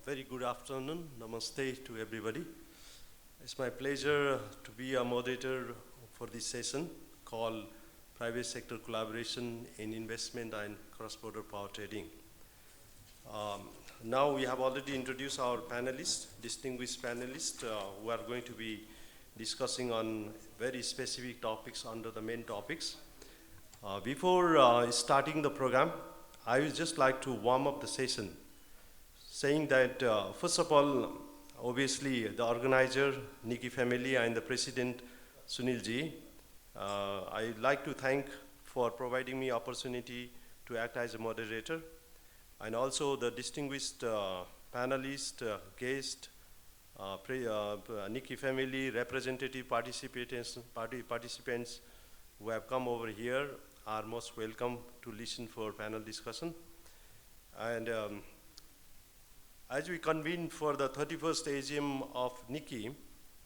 Very good afternoon. Namaste to everybody. It's my pleasure to be a moderator for this session called Private Sector Collaboration in Investment and Cross-Border Power Trading. Now we have already introduced our panelists, distinguished panelists, who are going to be discussing on very specific topics under the main topics. Before starting the program, I would just like to warm up the session, saying that first of all, obviously the organizer, Nikki family, and the president, Sunil Ji, I'd like to thank for providing me opportunity to act as a moderator, and also the distinguished panelists, guests, Nikki family, representative participants who have come over here are most welcome to listen for panel discussion. And as we convene for the 31st AGM of Nikki,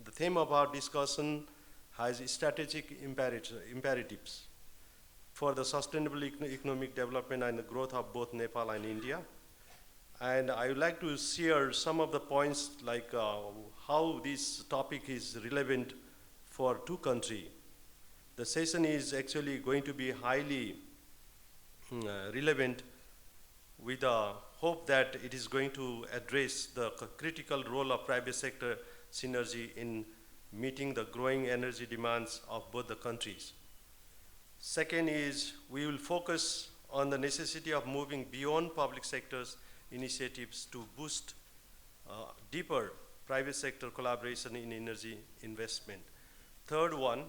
the theme of our discussion has strategic imperatives for the sustainable economic development and the growth of both Nepal and India. And I would like to share some of the points like how this topic is relevant for two countries. The session is actually going to be highly relevant with the hope that it is going to address the critical role of private sector synergy in meeting the growing energy demands of both the countries. Second is we will focus on the necessity of moving beyond public sector's initiatives to boost deeper private sector collaboration in energy investment. Third one,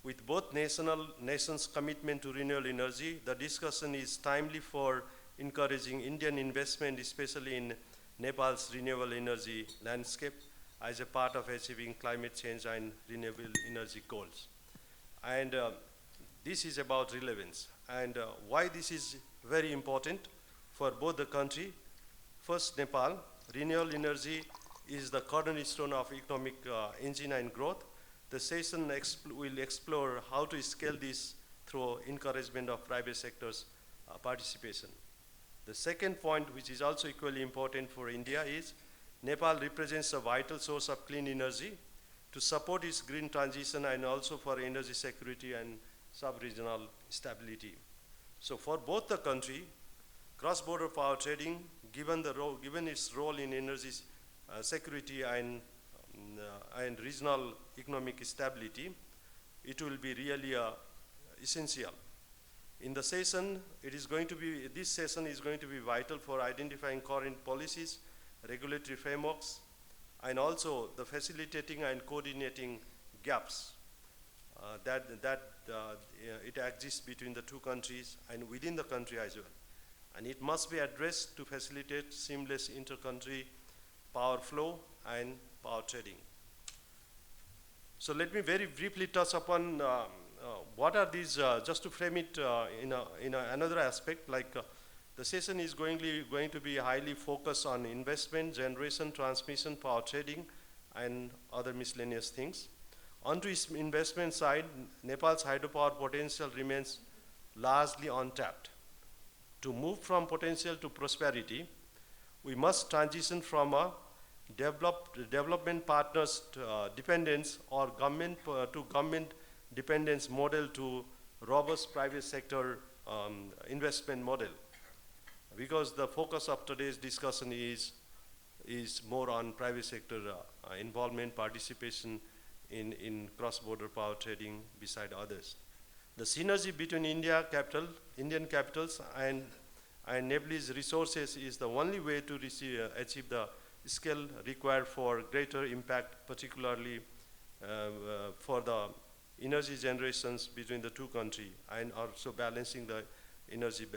with both nations' commitment to renewable energy, the discussion is timely for encouraging Indian investment, especially in Nepal's renewable energy landscape, as a part of achieving climate change and renewable energy goals. And this is about relevance. And why this is very important for both the country. First, Nepal, renewable energy is the cornerstone of economic engine and growth. The session will explore how to scale this through encouragement of private sector's participation. The second point, which is also equally important for India, is Nepal represents a vital source of clean energy to support its green transition and also for energy security and sub-regional stability. So for both the country, cross-border power trading, given its role in energy security and regional economic stability, it will be really essential. In the session, this session is going to be vital for identifying current policies, regulatory frameworks, and also the facilitating and coordinating gaps that it exists between the two countries and within the country as well. And it must be addressed to facilitate seamless inter-country power flow and power trading. So let me very briefly touch upon what are these, just to frame it in another aspect, like the session is going to be highly focused on investment, generation, transmission, power trading, and other miscellaneous things. Onto its investment side, Nepal's hydropower potential remains largely untapped. To move from potential to prosperity, we must transition from a development partners dependence or government to government dependence model to robust private sector investment model. Because the focus of today's discussion is more on private sector involvement, participation in cross-border power trading beside others. The synergy between Indian capitals and Nepalese resources is the only way to achieve the scale required for greater impact, particularly for the energy generations between the two countries and also balancing the energy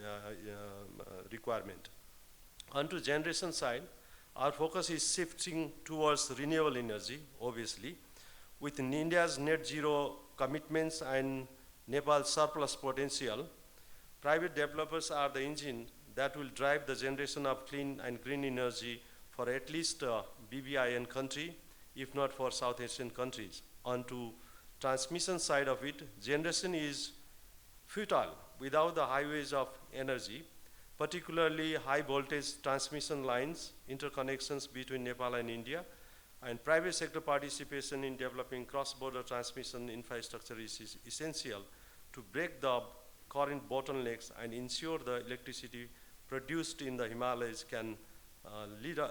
requirement. Onto generation side, our focus is shifting towards renewable energy, obviously. With India's net zero commitments and Nepal's surplus potential, private developers are the engine that will drive the generation of clean and green energy for at least BBIN country, if not for South Asian countries. Onto transmission side of it, generation is futile without the highways of energy. particularly high voltage transmission lines, interconnections between Nepal and India, and private sector participation in developing cross-border transmission infrastructure is essential to break the current bottlenecks and ensure the electricity produced in the Himalayas can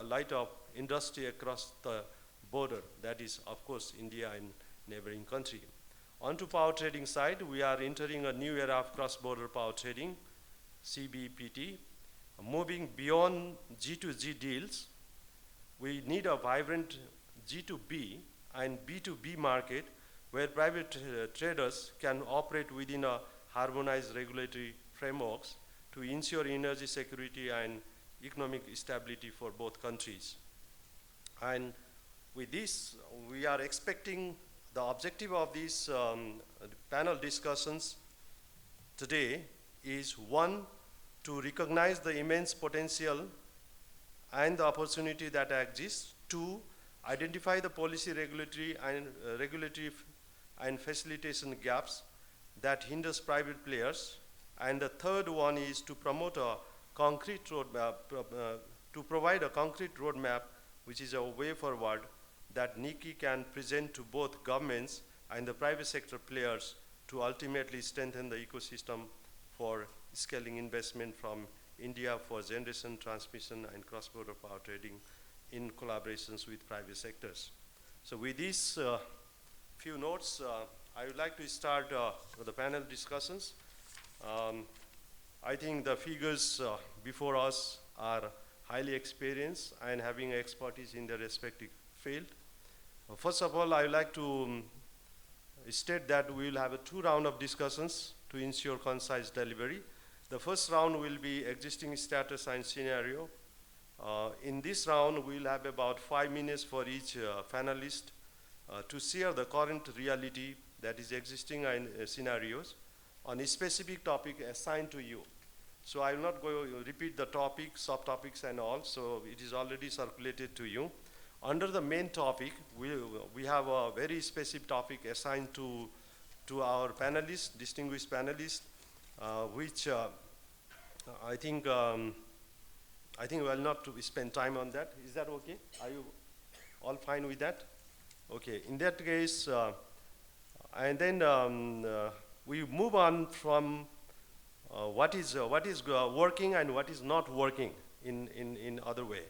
light up industry across the border, that is, of course, India and neighboring country. On to power trading side, we are entering a new era of cross-border power trading, CBPT. Moving beyond G2G deals, we need a vibrant G2B and B2B market where private traders can operate within a harmonized regulatory frameworks to ensure energy security and economic stability for both countries. And with this, we are expecting the objective of these panel discussions today is one, to recognize the immense potential and the opportunity that exists. Two, identify the policy regulatory and facilitation gaps that hinders private players. And the third one is to promote a concrete roadmap, to provide a concrete roadmap, which is a way forward that NIKI can present to both governments and the private sector players to ultimately strengthen the ecosystem for scaling investment from India for generation, transmission, and cross-border power trading in collaborations with private sectors. So with these few notes, I would like to start the panel discussions. I think the figures before us are highly experienced and having expertise in their respective field. First of all, I would like to state that we will have a 2 rounds of discussions to ensure concise delivery. The first round will be existing status and scenario. In this round, we will have about 5 minutes for each panelist to share the current reality that is existing and scenarios on a specific topic assigned to you. So I will not go repeat the topic, subtopics and all, so it is already circulated to you. Under the main topic, we have a very specific topic assigned to our panelists, distinguished panelists, which I think we'll not spend time on that. Is that okay? Are you all fine with that? Okay, in that case, and then we move on from what is working and what is not working in other way.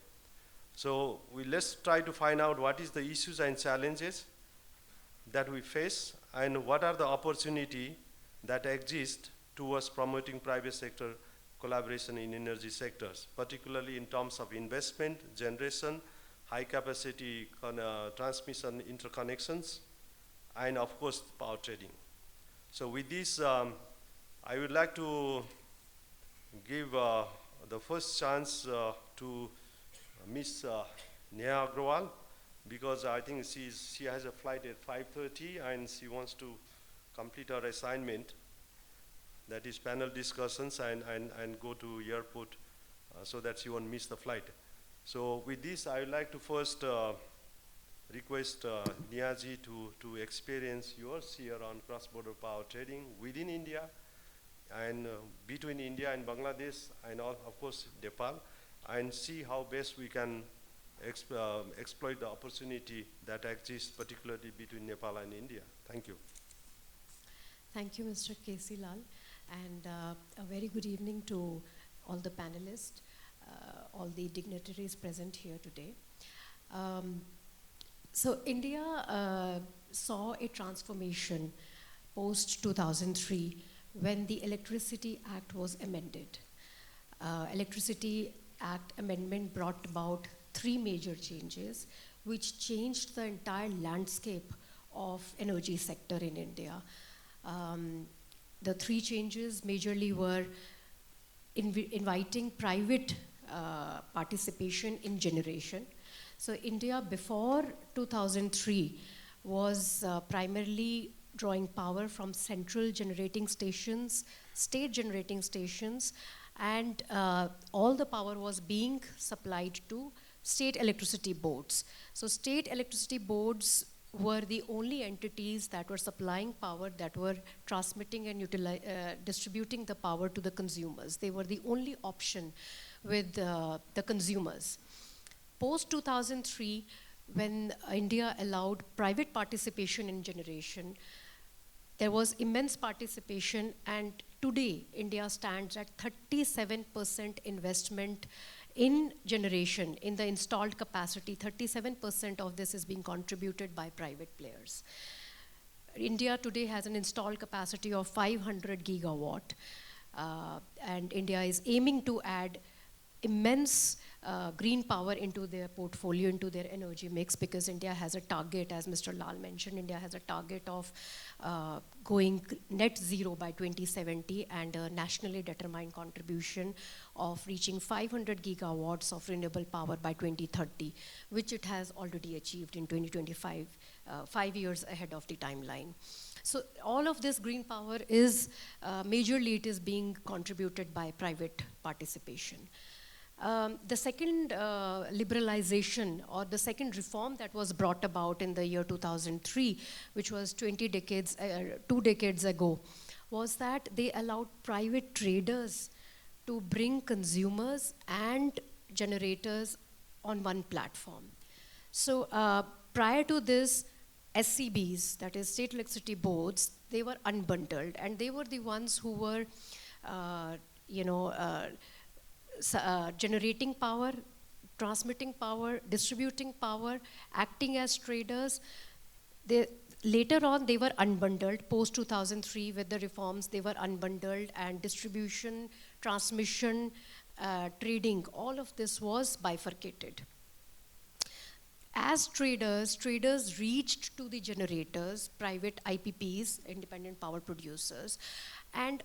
So let's try to find out what is the issues and challenges that we face and what are the opportunity that exist towards promoting private sector collaboration in energy sectors, particularly in terms of investment, generation, high capacity transmission interconnections, and of course power trading. So with this, I would like to give the first chance to Ms. Neha Agrawal, because I think she has a flight at 5:30 and she wants to complete her assignment, that is panel discussions, and go to airport so that she won't miss the flight. So with this, I would like to first request Nehaji to experience yours here on cross-border power trading within India and between India and Bangladesh and all, of course Nepal, and see how best we can exploit the opportunity that exists particularly between Nepal and India. Thank you. Thank you, Mr. K.C. Lal, and a very good evening to all the panelists, all the dignitaries present here today. So India saw a transformation post 2003 when the Electricity Act was amended. Electricity Act amendment brought about 3 major changes which changed the entire landscape of energy sector in India. The 3 changes majorly were inviting private participation in generation. So India before 2003 was primarily drawing power from central generating stations, state generating stations, and all the power was being supplied to state electricity boards. So state electricity boards were the only entities that were supplying power, that were transmitting and distributing the power to the consumers. They were the only option with the consumers. Post 2003, when India allowed private participation in generation, there was immense participation, and today India stands at 37% investment in generation, in the installed capacity. 37% of this is being contributed by private players. India today has an installed capacity of 500 gigawatt, and India is aiming to add immense green power into their portfolio, into their energy mix, because India has a target, as Mr. Lal mentioned, India has a target of going net zero by 2070 and a nationally determined contribution of reaching 500 gigawatts of renewable power by 2030, which it has already achieved in 2025, 5 years ahead of the timeline. So all of this green power is, majorly it is being contributed by private participation. The second liberalization, or the second reform that was brought about in the year 2003, which was 2 decades ago, was that they allowed private traders to bring consumers and generators on one platform. So prior to this, SCBs, that is State Electricity Boards, they were unbundled, and they were the ones who were, generating power, transmitting power, distributing power, acting as traders. Later on, they were unbundled. Post 2003, with the reforms, they were unbundled, and distribution, transmission, trading, all of this was bifurcated. As traders reached to the generators, private IPPs, independent power producers, and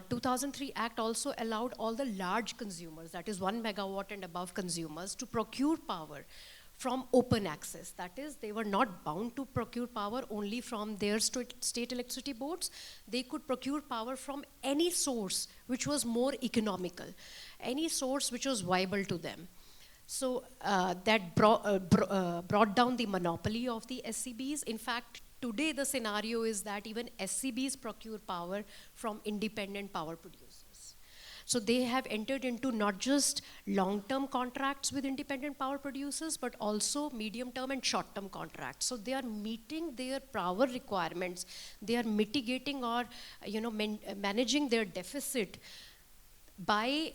2003 Act also allowed all the large consumers, that is 1 megawatt and above consumers, to procure power from open access. That is, they were not bound to procure power only from their state electricity boards. They could procure power from any source which was more economical, any source which was viable to them. So that brought down the monopoly of the SCBs. In fact, today the scenario is that even SCBs procure power from independent power producers. So they have entered into not just long-term contracts with independent power producers, but also medium-term and short-term contracts. So they are meeting their power requirements. They are mitigating or managing their deficit by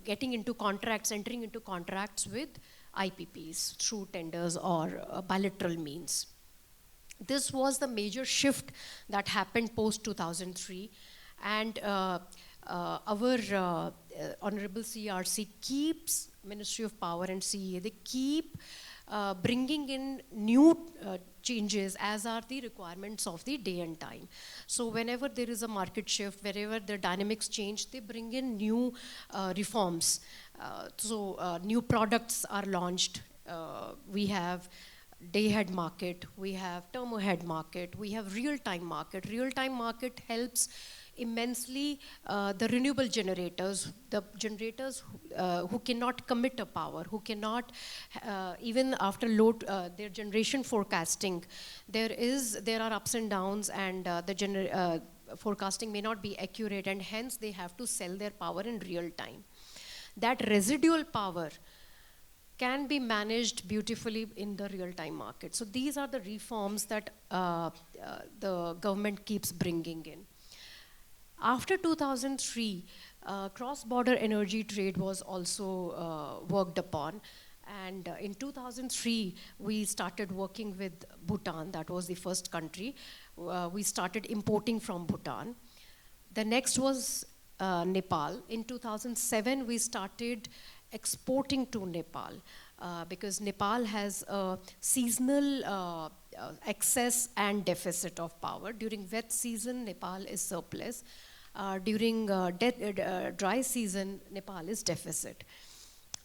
getting into contracts, entering into contracts with IPPs through tenders or bilateral means. This was the major shift that happened post 2003, and our Honorable CRC keeps, Ministry of Power and CEA, they keep bringing in new changes as are the requirements of the day and time. So whenever there is a market shift, wherever the dynamics change, they bring in new reforms. New products are launched. We have day-ahead market, we have term-ahead market, we have real-time market. Real-time market helps immensely the renewable generators, the generators who cannot commit a power, who cannot, even after load, their generation forecasting, there are ups and downs, and the forecasting may not be accurate, and hence they have to sell their power in real time. That residual power can be managed beautifully in the real-time market. So these are the reforms that the government keeps bringing in. After 2003, cross-border energy trade was also worked upon. And in 2003, we started working with Bhutan. That was the first country. We started importing from Bhutan. The next was Nepal. In 2007, we started exporting to Nepal because Nepal has a seasonal excess and deficit of power. During wet season, Nepal is surplus. During dry season, Nepal is deficit.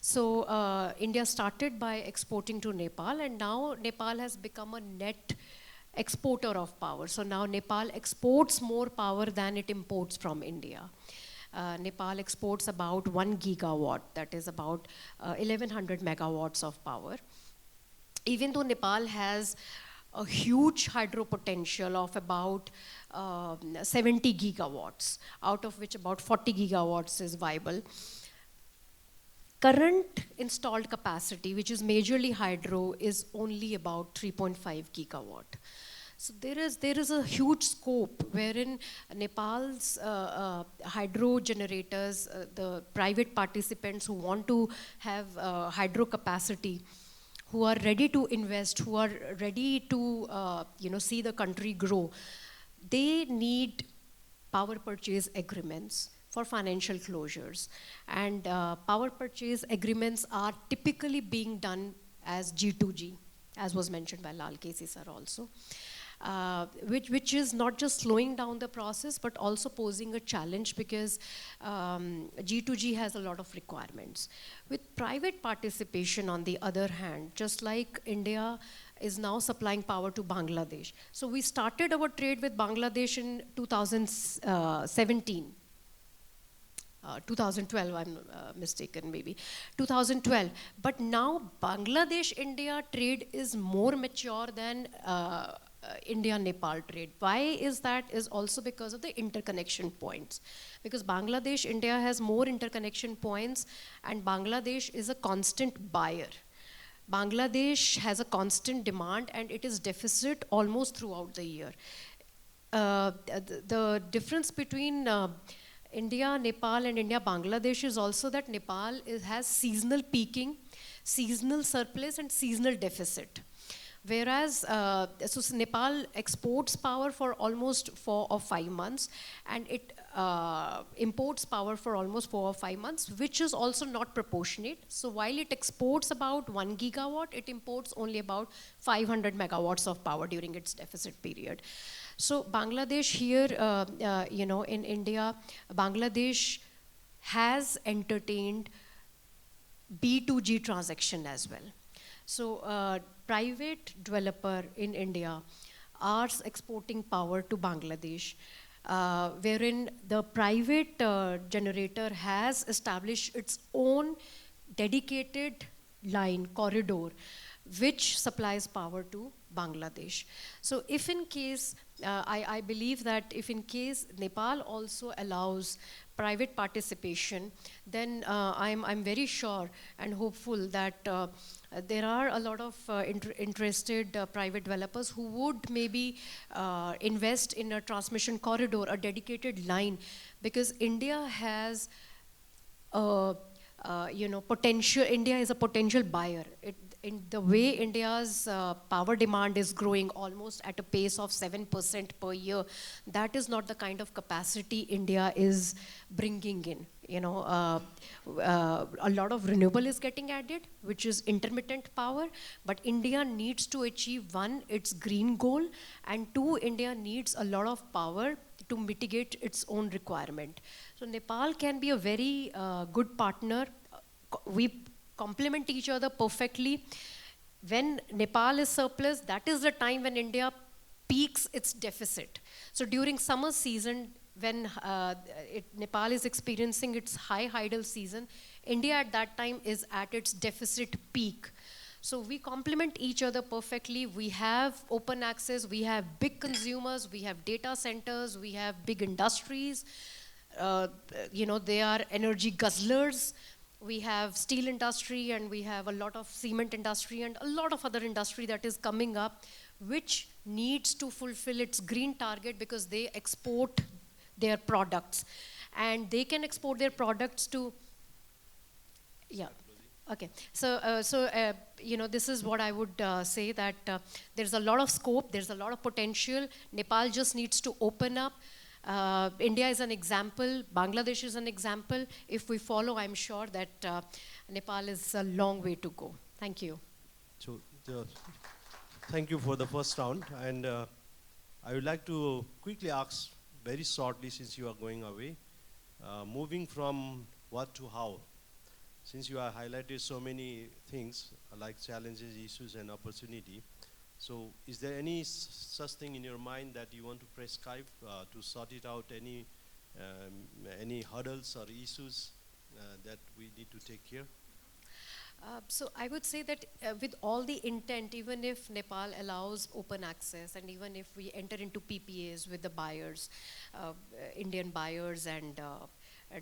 So India started by exporting to Nepal, and now Nepal has become a net exporter of power. So now Nepal exports more power than it imports from India. Nepal exports about 1 gigawatt, that is about 1100 megawatts of power. even though Nepal has a huge hydro potential of about 70 gigawatts, out of which about 40 gigawatts is viable, current installed capacity, which is majorly hydro, is only about 3.5 gigawatt. So there is a huge scope wherein Nepal's hydro generators, the private participants who want to have hydro capacity, who are ready to invest, who are ready to see the country grow, they need power purchase agreements for financial closures. And power purchase agreements are typically being done as G2G, as was mentioned by Lal Kesi sir also. Which is not just slowing down the process, but also posing a challenge because G2G has a lot of requirements. With private participation, on the other hand, just like India is now supplying power to Bangladesh. So we started our trade with Bangladesh in 2017. 2012, I'm mistaken, maybe 2012. But now Bangladesh-India trade is more mature than India-Nepal trade. Why is that? Is also because of the interconnection points. Because Bangladesh-India has more interconnection points, and Bangladesh is a constant buyer. Bangladesh has a constant demand, and it is deficit almost throughout the year. The difference between India, Nepal, and India, Bangladesh is also that Nepal has seasonal peaking, seasonal surplus, and seasonal deficit. Whereas, so Nepal exports power for almost 4 or 5 months, and it imports power for almost 4 or 5 months, which is also not proportionate. So while it exports about 1 gigawatt, it imports only about 500 megawatts of power during its deficit period. So Bangladesh here, in India, Bangladesh has entertained B2G transaction as well. So private developer in India are exporting power to Bangladesh, wherein the private generator has established its own dedicated line, corridor, which supplies power to Bangladesh. So if in case, I believe that if in case Nepal also allows private participation, then I'm very sure and hopeful that there are a lot of interested private developers who would maybe invest in a transmission corridor, a dedicated line, because India has potential. India is a potential buyer. In the way India's power demand is growing almost at a pace of 7% per year, that is not the kind of capacity India is bringing in. A lot of renewable is getting added, which is intermittent power, but India needs to achieve, one, its green goal, and two, India needs a lot of power to mitigate its own requirement. So Nepal can be a very good partner. We complement each other perfectly. When Nepal is surplus, that is the time when India peaks its deficit. So during summer season, when Nepal is experiencing its high hydel season, India at that time is at its deficit peak. So we complement each other perfectly. We have open access, we have big consumers, we have data centers, we have big industries. They are energy guzzlers. We have steel industry, and we have a lot of cement industry and a lot of other industry that is coming up, which needs to fulfill its green target because they export their products. And they can export their products to, yeah. Okay, so this is what I would say, that there's a lot of scope, there's a lot of potential. Nepal just needs to open up. India is an example, Bangladesh is an example. If we follow, I'm sure that Nepal is a long way to go. Thank you. So, thank you for the first round. And I would like to quickly ask, very shortly, since you are going away, moving from what to how. Since you have highlighted so many things like challenges, issues, and opportunity, so is there any such thing in your mind that you want to prescribe to sort it out, any hurdles or issues that we need to take care? So I would say that with all the intent, even if Nepal allows open access and even if we enter into PPAs with the buyers, Indian buyers and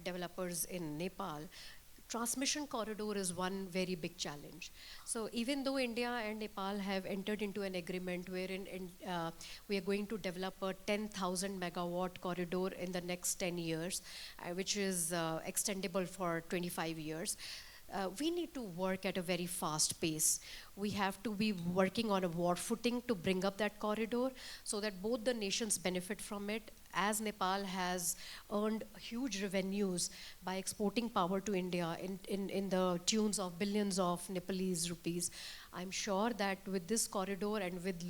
developers in Nepal, transmission corridor is one very big challenge. So even though India and Nepal have entered into an agreement wherein we are going to develop a 10,000 megawatt corridor in the next 10 years, which is extendable for 25 years, we need to work at a very fast pace. We have to be working on a war footing to bring up that corridor so that both the nations benefit from it. As Nepal has earned huge revenues by exporting power to India in the tunes of billions of Nepalese rupees, I'm sure that with this corridor and with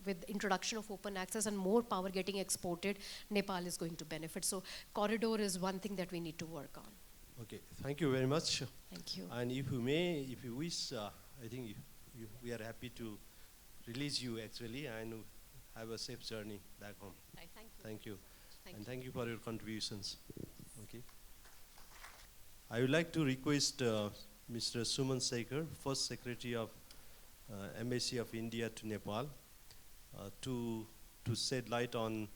with introduction of open access and more power getting exported, Nepal is going to benefit. So corridor is one thing that we need to work on. Okay, thank you very much. Thank you. And if you may, if you wish, I think we are happy to release you actually and have a safe journey back home. Thank you. Thank you. Thank And you. thank you for your contributions. Okay. I would like to request Mr. Suman Sekhar, First Secretary of Embassy of India to Nepal, to shed light on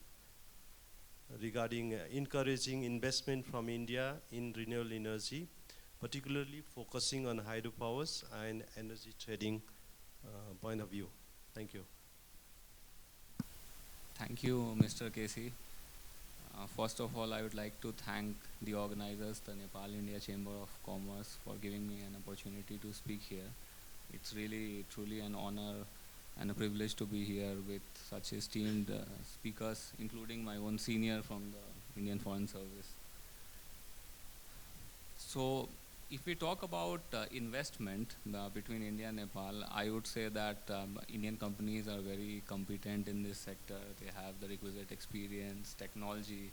regarding encouraging investment from India in renewable energy, particularly focusing on hydropowers and energy trading point of view. Thank you. Thank you, Mr. Casey. First of all, I would like to thank the organizers, the Nepal India Chamber of Commerce, for giving me an opportunity to speak here. It's really, truly an honor and a privilege to be here with such esteemed speakers, including my own senior from the Indian Foreign Service. So, if we talk about investment between India and Nepal, I would say that Indian companies are very competent in this sector. They have the requisite experience, technology,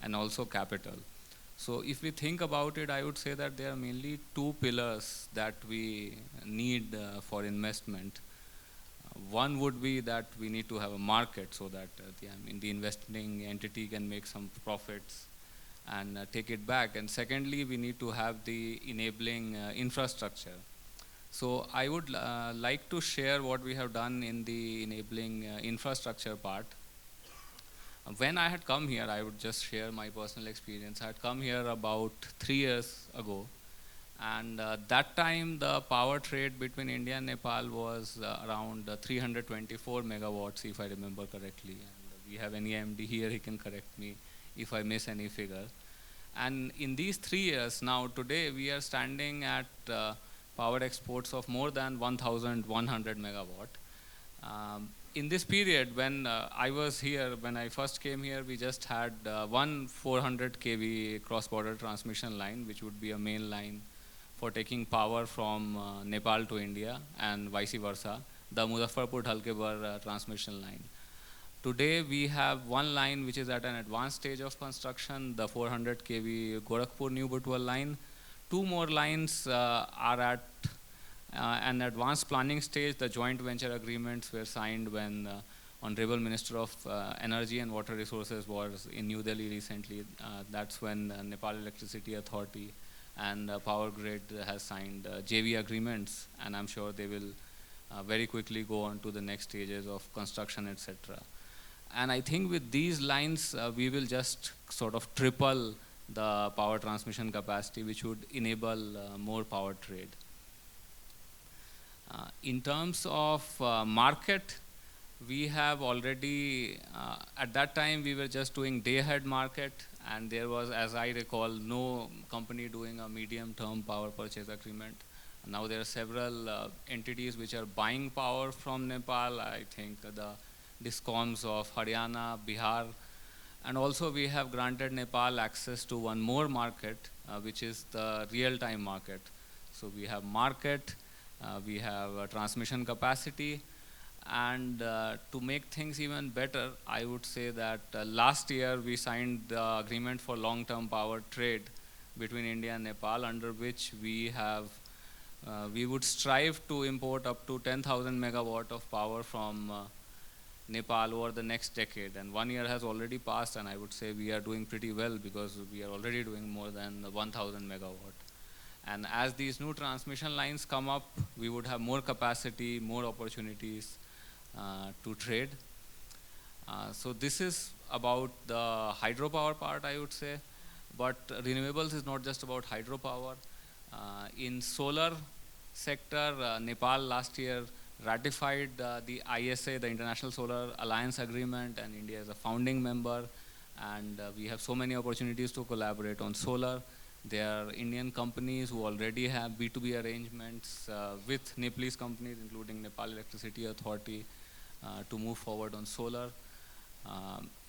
and also capital. So if we think about it, I would say that there are mainly two pillars that we need for investment. One would be that we need to have a market so that the investing entity can make some profits and take it back. And secondly, we need to have the enabling infrastructure. So I would like to share what we have done in the enabling infrastructure part. When I had come here, I would just share my personal experience. I had come here about 3 years ago, and that time the power trade between India and Nepal was around 324 megawatts, if I remember correctly. And we have an EMD here, he can correct me if I miss any figure. And in these 3 years, now today we are standing at power exports of more than 1,100 megawatt. In this period, when I was here, when I first came here, we just had one 400 kV cross-border transmission line, which would be a main line for taking power from Nepal to India and vice versa, the Muzaffarpur-Dhalkebar transmission line. Today, we have one line which is at an advanced stage of construction, the 400 kV Gorakhpur-New Butwal line. Two more lines are at an advanced planning stage. The joint venture agreements were signed when Honorable Minister of Energy and Water Resources was in New Delhi recently. That's when Nepal Electricity Authority and Power Grid has signed JV agreements, and I'm sure they will very quickly go on to the next stages of construction, etc. And I think with these lines, we will just sort of triple the power transmission capacity, which would enable more power trade. In terms of market, we have already, at that time we were just doing day-ahead market, and there was, as I recall, no company doing a medium-term power purchase agreement. Now there are several entities which are buying power from Nepal. I think the DISCOMs of Haryana, Bihar, and also we have granted Nepal access to one more market, which is the real-time market. So we have market, we have transmission capacity, and to make things even better, I would say that last year we signed the agreement for long-term power trade between India and Nepal, under which we have we would strive to import up to 10,000 megawatt of power from Nepal over the next decade. And 1 year has already passed, and I would say we are doing pretty well because we are already doing more than 1,000 megawatt. And as these new transmission lines come up, we would have more capacity, more opportunities to trade. So this is about the hydropower part, I would say. But renewables is not just about hydropower. In solar sector, Nepal last year ratified the ISA, the International Solar Alliance Agreement, and India is a founding member. And we have so many opportunities to collaborate on solar. There are Indian companies who already have B2B arrangements with Nepalese companies, including Nepal Electricity Authority, to move forward on solar.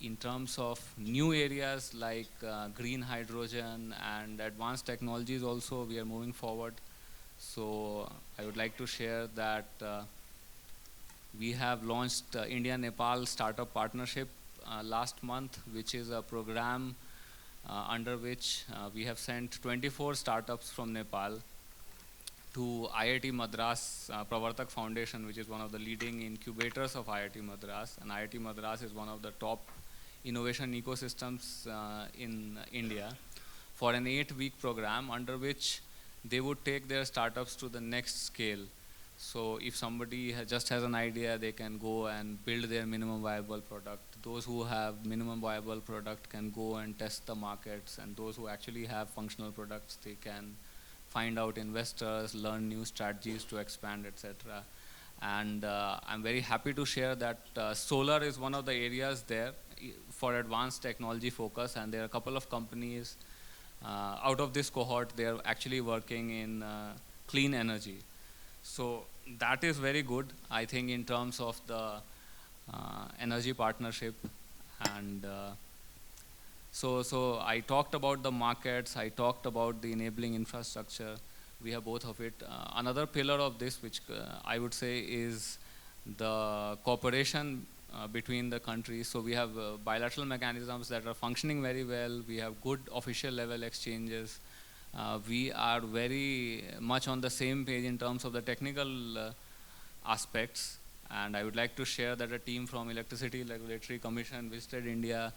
In terms of new areas like green hydrogen and advanced technologies also, we are moving forward. So I would like to share that we have launched India-Nepal Startup Partnership last month, which is a program under which we have sent 24 startups from Nepal to IIT Madras Pravartak Foundation, which is one of the leading incubators of IIT Madras. And IIT Madras is one of the top innovation ecosystems in India, for an 8-week program under which they would take their startups to the next scale. So if somebody just has an idea, they can go and build their minimum viable product. Those who have minimum viable product can go and test the markets, and those who actually have functional products, they can find out investors, learn new strategies to expand, etc. And I'm very happy to share that solar is one of the areas there for advanced technology focus, and there are a couple of companies out of this cohort. They are actually working in clean energy. So that is very good, I think, in terms of the energy partnership. And so I talked about the markets, I talked about the enabling infrastructure. We have both of it. Another pillar of this, which I would say is the cooperation between the countries. So we have bilateral mechanisms that are functioning very well. We have good official level exchanges. We are very much on the same page in terms of the technical aspects. And I would like to share that a team from Electricity Regulatory Commission visited India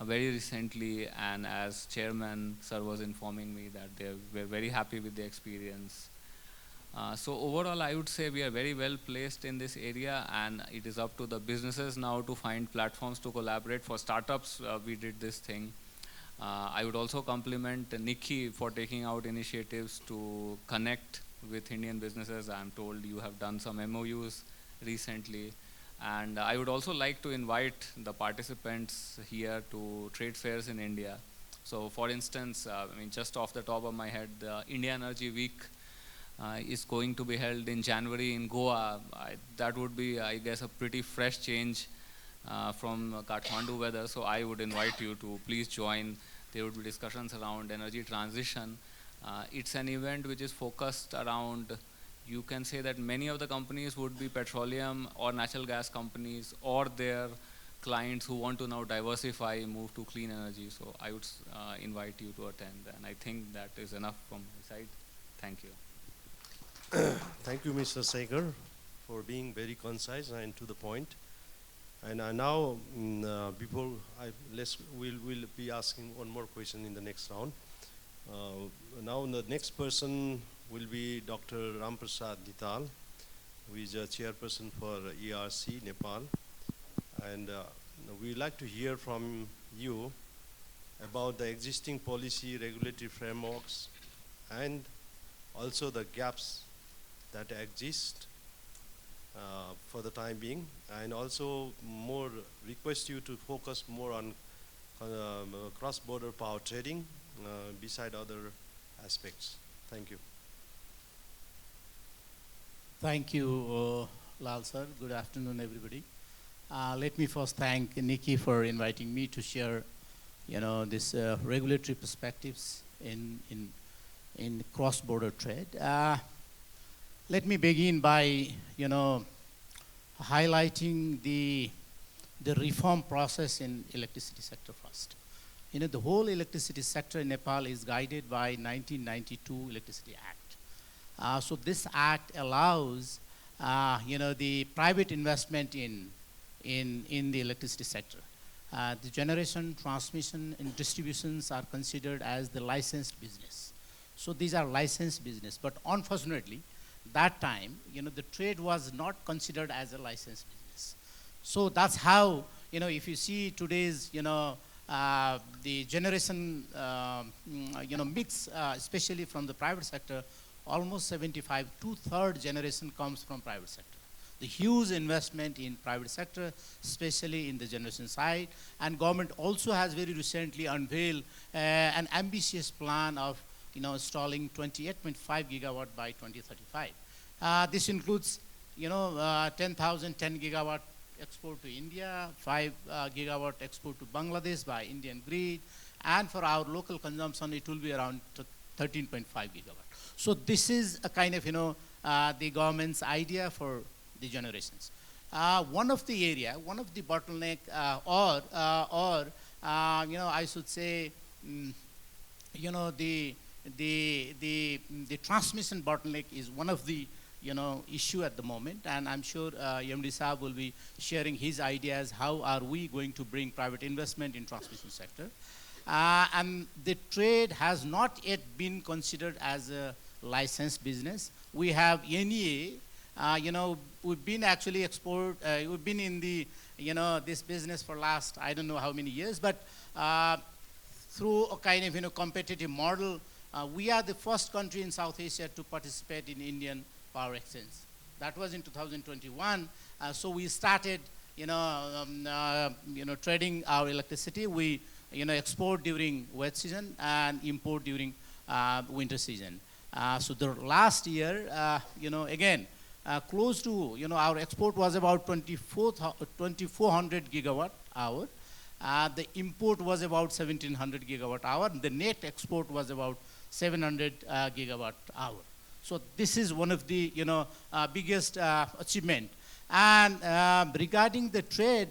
very recently, and as chairman, sir was informing me that they were very happy with the experience. So overall, I would say we are very well placed in this area, and it is up to the businesses now to find platforms to collaborate. For startups, we did this thing. I would also compliment Nikki for taking out initiatives to connect with Indian businesses. I'm told you have done some MOUs recently. And I would also like to invite the participants here to trade fairs in India. So for instance, I mean, just off the top of my head, the India Energy Week is going to be held in January in Goa. That would be, I guess, a pretty fresh change from Kathmandu weather. So I would invite you to please join. There would be discussions around energy transition. It's an event which is focused around, you can say that many of the companies would be petroleum or natural gas companies, or their clients who want to now diversify, move to clean energy. So I would invite you to attend, and I think that is enough from my side. Thank you. Thank you, Mr. Segar, for being very concise and to the point. And now, before we'll be asking one more question in the next round. Now the next person will be Dr. Ramprasad Dital, who is a chairperson for ERC Nepal. And we'd like to hear from you about the existing policy, regulatory frameworks, and also the gaps that exist for the time being, and also more request you to focus more on cross-border power trading beside other aspects. Thank you. Thank you, Lal sir. Good afternoon, everybody. Let me first thank Nikki for inviting me to share, this regulatory perspectives in cross-border trade. Let me begin by, highlighting the reform process in electricity sector first. The whole electricity sector in Nepal is guided by 1992 Electricity Act. So this act allows, the private investment in the electricity sector. The generation, transmission, and distributions are considered as the licensed business. So these are licensed business. But unfortunately, that time, the trade was not considered as a licensed business. So that's how, if you see today's, the generation, mix, especially from the private sector, almost 75, two-thirds generation comes from private sector. The huge investment in private sector, especially in the generation side, and government also has very recently unveiled an ambitious plan of installing 28.5 gigawatt by 2035. This includes 10,000 10 gigawatt export to India, 5 gigawatt export to Bangladesh by Indian grid, and for our local consumption it will be around 13.5 gigawatt. So this is a kind of the government's idea for the generations. One of the bottleneck, I should say, the transmission bottleneck is one of the issue at the moment, and I'm sure MD Saab will be sharing his ideas. How are we going to bring private investment in transmission sector? And the trade has not yet been considered as a licensed business. We have NEA. We've been actually we've been in the, this business for last, I don't know how many years, but through a kind of, competitive model, we are the first country in South Asia to participate in Indian Power Exchange. That was in 2021. So we started, trading our electricity. We, export during wet season and import during winter season. So the last year, again, close to, our export was about 2,400 gigawatt hour. The import was about 1,700 gigawatt hour. The net export was about 700 gigawatt hour. So this is one of the, biggest achievement. And regarding the trade,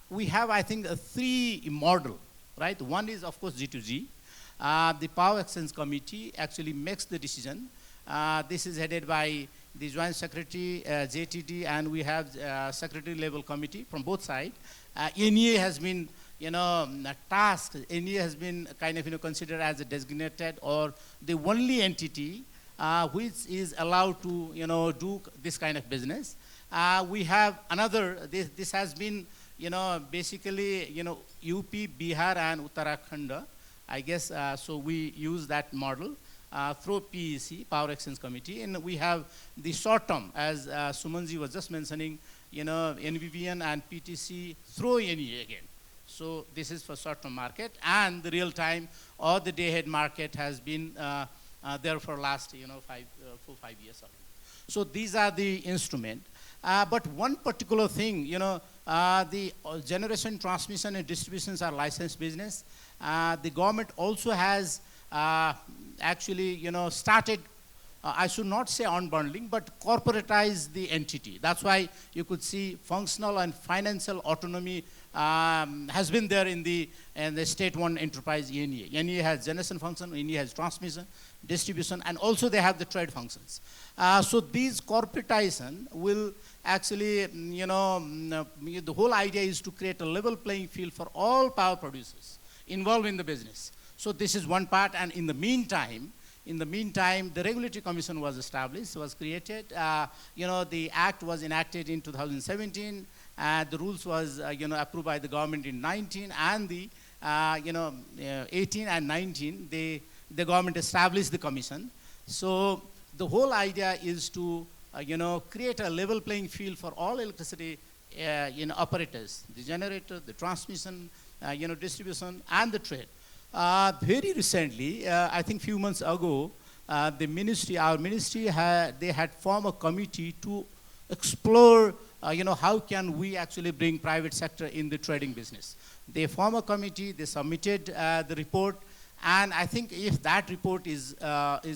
we have, I think, a 3 model, right? One is, of course, G2G. The Power Exchange Committee actually makes the decision. This is headed by the Joint Secretary, JTD, and we have Secretary level committee from both sides. NEA has been, tasked. NEA has been kind of, considered as a designated or the only entity which is allowed to, do this kind of business. We have another. This has been, basically, UP, Bihar, and Uttarakhand. I guess so. We use that model. Through PEC, Power Exchange Committee, and we have the short term, as Sumanji was just mentioning, NVVN and PTC through NEA again. So this is for short term market, and the real time or the day ahead market has been there for last 4-5 years already. So these are the instrument. But one particular thing, the generation, transmission, and distributions are licensed business. The government also has actually, started, I should not say unbundling, but corporatize the entity. That's why you could see functional and financial autonomy has been there in the state-owned enterprise NEA. NEA has generation function, NEA has transmission, distribution, and also they have the trade functions. So these corporatization will actually, the whole idea is to create a level playing field for all power producers involved in the business. So this is one part, and in the meantime, the Regulatory Commission was established, was created. The act was enacted in 2017. The rules was, approved by the government in 19, and the, 18 and 19, the government established the commission. So the whole idea is to, create a level playing field for all electricity, operators, the generator, the transmission, distribution, and the trade. Very recently, I think few months ago, our ministry they had formed a committee to explore, how can we actually bring private sector in the trading business. They formed a committee, they submitted the report, and I think if that report is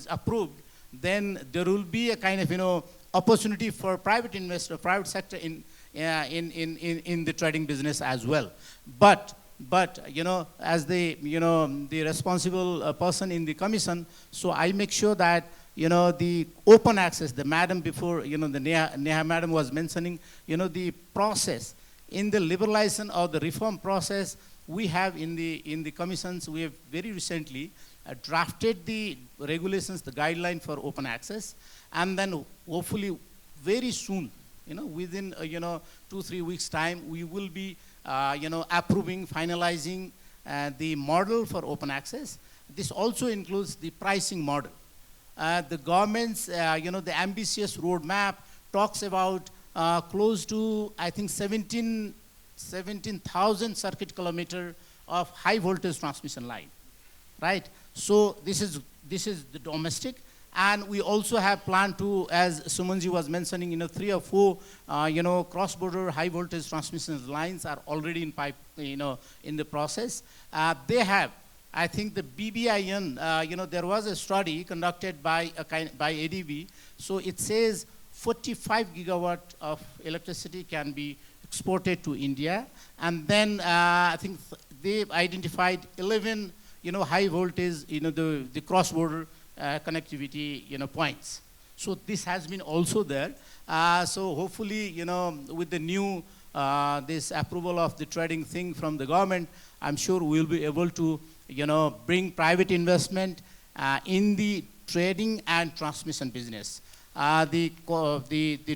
approved, then there will be a kind of, opportunity for private investor, private sector in the trading business as well. But as the the responsible person in the commission, so I make sure that the open access. The madam before the Neha madam was mentioning the process in the liberalization or the reform process we have in the commissions. We have very recently drafted the regulations, the guideline for open access, and then hopefully very soon, within 2-3 weeks time, we will be approving, finalizing the model for open access. This also includes the pricing model. The government's, the ambitious roadmap talks about close to, I think, 17,000 circuit kilometer of high voltage transmission line, right? So this is the domestic, and we also have planned to, as Sumanji was mentioning, 3 or 4, cross-border high voltage transmission lines are already in pipe, in the process. They have, I think, the BBIN. There was a study conducted by ADB. So it says 45 gigawatt of electricity can be exported to India, and then I think they've identified 11, high voltage, the cross-border connectivity, points. So this has been also there. So hopefully, with the new this approval of the trading thing from the government, I'm sure we'll be able to, bring private investment in the trading and transmission business. The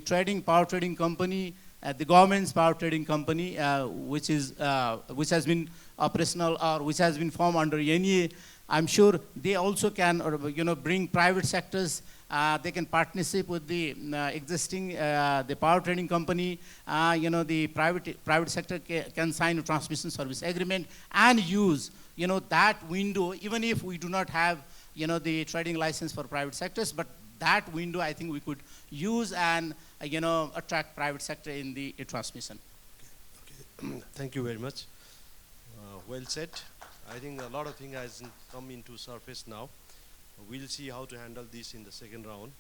trading, power trading company, the government's power trading company, which has been operational or which has been formed under NEA, I'm sure they also can, bring private sectors. They can partnership with the existing the power trading company. The private sector can sign a transmission service agreement and use, that window, even if we do not have, the trading license for private sectors, but that window I think we could use and, attract private sector in the transmission. Okay. Thank you very much. Well said. I think a lot of things has come into surface now. We'll see how to handle this in the second round.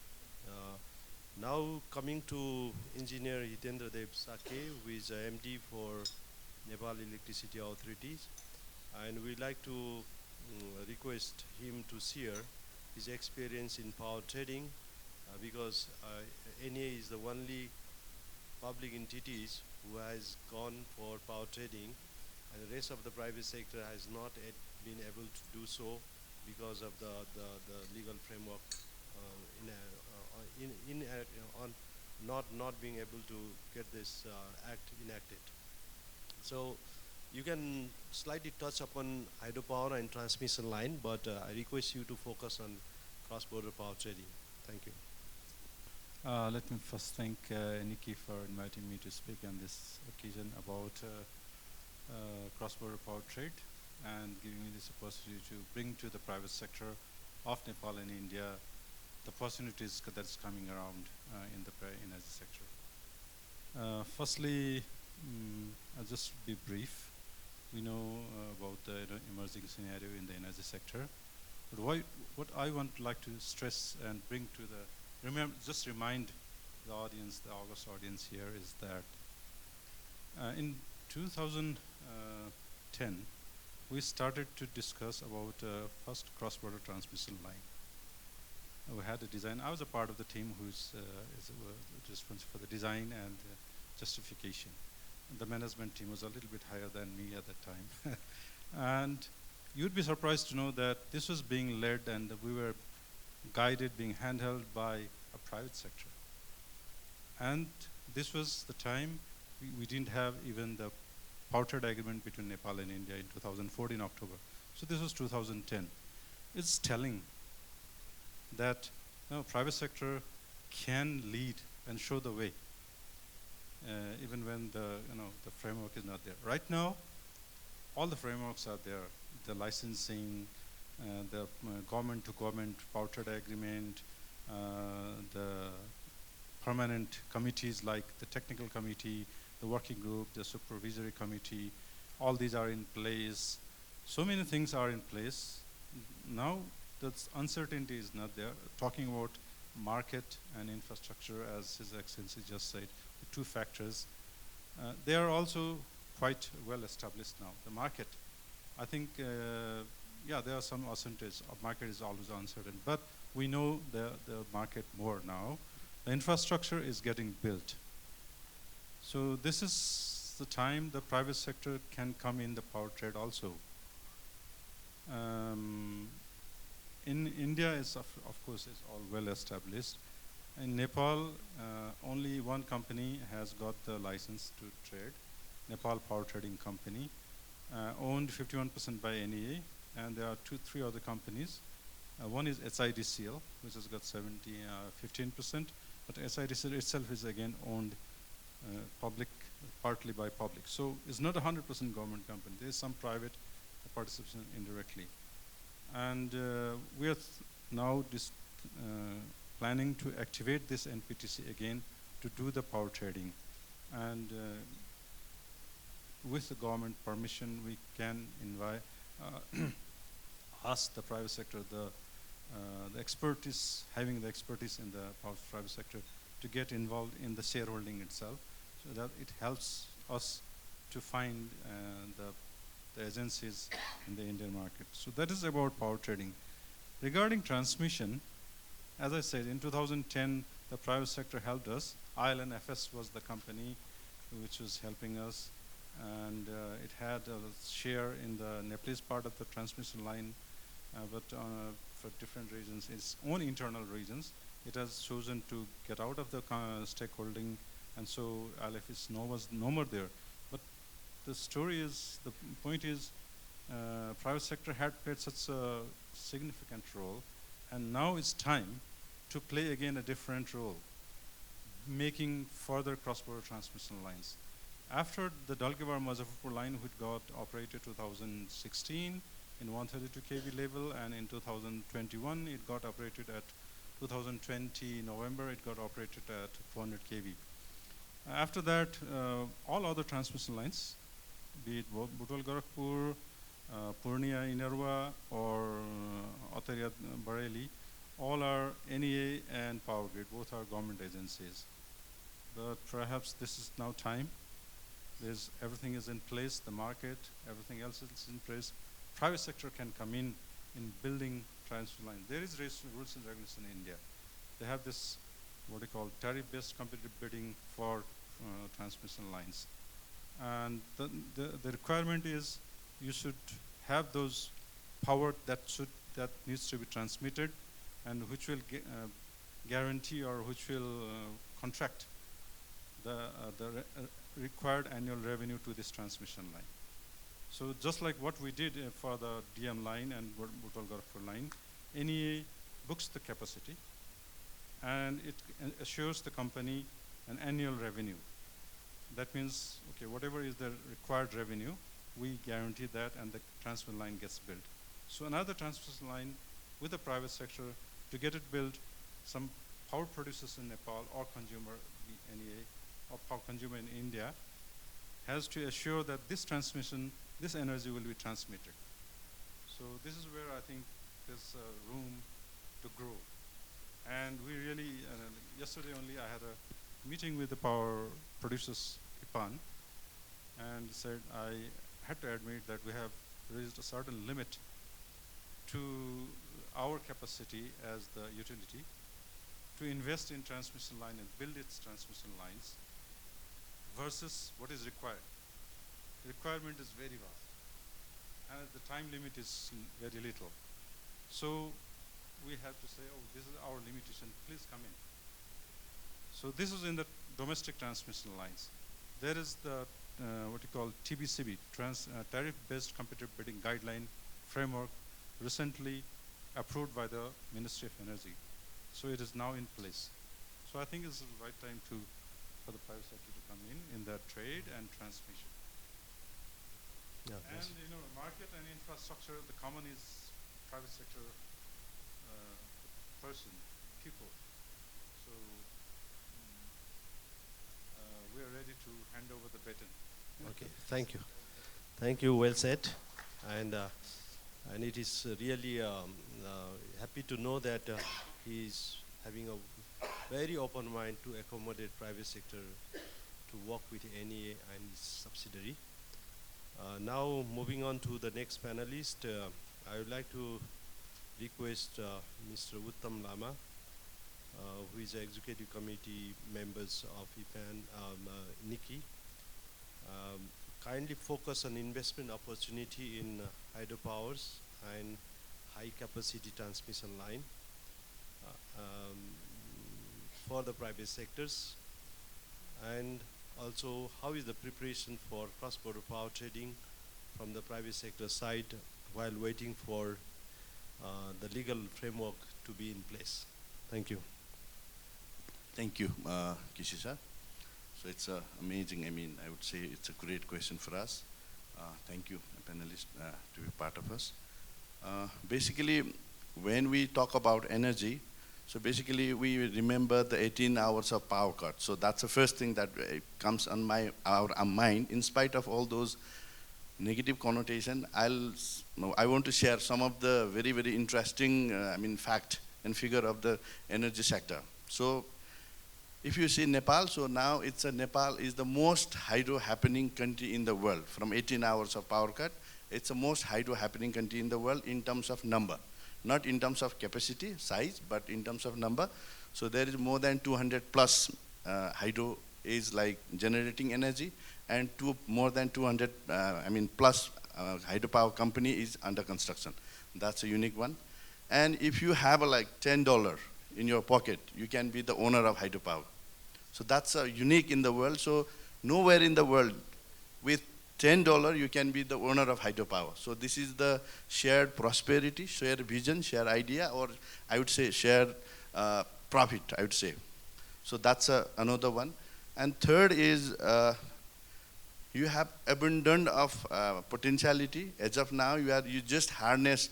Now coming to Engineer Hitendra Dev Sake, who is MD for Nepal Electricity Authorities, and we'd like to request him to share his experience in power trading, because NEA is the only public entities who has gone for power trading, and the rest of the private sector has not yet been able to do so because of the legal framework on not being able to get this act enacted. So you can slightly touch upon hydropower and transmission line, but I request you to focus on cross-border power trading. Thank you. Let me first thank Nikki for inviting me to speak on this occasion about cross-border power trade and giving me this opportunity to bring to the private sector of Nepal and India the opportunities that's coming around in the energy sector. Firstly, I'll just be brief. We know about the emerging scenario in the energy sector, but what I like to stress and bring to the just remind the audience, the August audience here, is that in 2010 we started to discuss about first cross-border transmission line. We had a design. I was a part of the team who's responsible for the design and justification. The management team was a little bit higher than me at that time. And you'd be surprised to know that this was being led and we were guided, being handheld by a private sector. And this was the time we didn't have even the power trade agreement between Nepal and India in 2014 October. So this was 2010. It's telling that private sector can lead and show the way, even when the framework is not there. Right now, all the frameworks are there. The licensing, the government-to-government power trade agreement, the permanent committees like the technical committee, the working group, the supervisory committee, all these are in place. So many things are in place. Now the uncertainty is not there. Talking about market and infrastructure, as His Excellency just said, the two factors, they are also quite well established now. The market, I think, yeah, there are some uncertainties. Market is always uncertain, but we know the market more now. The infrastructure is getting built. So this is the time the private sector can come in the power trade also. in India, is of course, is all well established. In Nepal, only one company has got the license to trade, Nepal Power Trading Company, owned 51% by NEA, and there are three other companies. One is SIDCL, which has got 15%, but SIDCL itself is again owned public, partly by public. So it's not a 100% government company. There is some private participation indirectly. And we are now planning to activate this NPTC again to do the power trading. And with the government permission, we can invite, ask the private sector, the expertise, having the expertise in the private sector, to get involved in the shareholding itself, so that it helps us to find the agencies in the Indian market. So that is about power trading. Regarding transmission, as I said, in 2010, the private sector helped us. IL&FS was the company which was helping us, and it had a share in the Nepalese part of the transmission line, but for different reasons, its own internal reasons, it has chosen to get out of the stakeholding, and so IL&FS was no more there. But the story is, the point is, private sector had played such a significant role, and now it's time to play again a different role, making further cross-border transmission lines. After the Dalgibar-Muzaffarpur line, which got operated 2016 in 132 kV level, and in 2021 it got operated at 2020 November, it got operated at 400 kV. After that, all other transmission lines, be it Butwal-Gorakhpur, Purnia-Inarwa, or Ataria-Bareilly, all are NEA and Power Grid, both are government agencies. But perhaps this is now time. Everything is in place, the market, everything else is in place. Private sector can come in building transmission lines. There is rules and regulations in India. They have this, what they call tariff-based competitive bidding for transmission lines. And the requirement is you should have those power that needs to be transmitted, and which will guarantee, or which will contract the required annual revenue to this transmission line. So just like what we did for the DM line and Butwal-Gorakhpur line, NEA books the capacity, and it assures the company an annual revenue. That means, okay, whatever is the required revenue, we guarantee that, and the transmission line gets built. So another transmission line with the private sector, to get it built, some power producers in Nepal or consumer, NEA, or power consumer in India, has to assure that this transmission, this energy will be transmitted. So this is where I think there's room to grow. And we really, yesterday only I had a meeting with the power producers, IPAN, and said I had to admit that we have raised a certain limit to our capacity as the utility to invest in transmission line and build its transmission lines versus what is required. The requirement is very vast, and the time limit is very little. So we have to say, oh, this is our limitation, please come in. So this is in the domestic transmission lines. There is the what you call TBCB, Tariff-Based Competitive Bidding Guideline Framework, recently approved by the Ministry of Energy. So it is now in place. So I think it's the right time for the private sector to come in that trade and transmission. Yeah, And yes. market and infrastructure, the common is private sector person, people. So we are ready to hand over the baton. Okay, thank you. Thank you, well said. And it is really happy to know that he is having a very open mind to accommodate private sector to work with NEA and its subsidiary. Now moving on to the next panelist, I would like to request Mr. Uttam Lama, who is executive committee members of IPAN, NIKI. Kindly focus on investment opportunity in hydropowers and high capacity transmission line for the private sectors, and also how is the preparation for cross-border power trading from the private sector side while waiting for the legal framework to be in place. Thank you. Thank you, Kishi sir. So it's amazing. I mean, I would say it's a great question for us. Thank you, panelists, to be part of us. Basically, when we talk about energy, so basically we remember the 18 hours of power cut. So that's the first thing that comes on our mind. In spite of all those negative connotation, I want to share some of the very, very interesting, fact and figure of the energy sector. So if you see Nepal, so now Nepal is the most hydro happening country in the world. From 18 hours of power cut, it's the most hydro happening country in the world in terms of number. Not in terms of capacity, size, but in terms of number. So there is more than 200 plus hydro is like generating energy, and more than 200 plus hydropower company is under construction. That's a unique one. And if you have like $10 in your pocket, you can be the owner of hydropower. So that's unique in the world. So nowhere in the world with $10 you can be the owner of hydropower. So this is the shared prosperity, shared vision, shared idea, or I would say shared profit, I would say. So that's another one. And third is you have abundant of potentiality. As of now, you just harness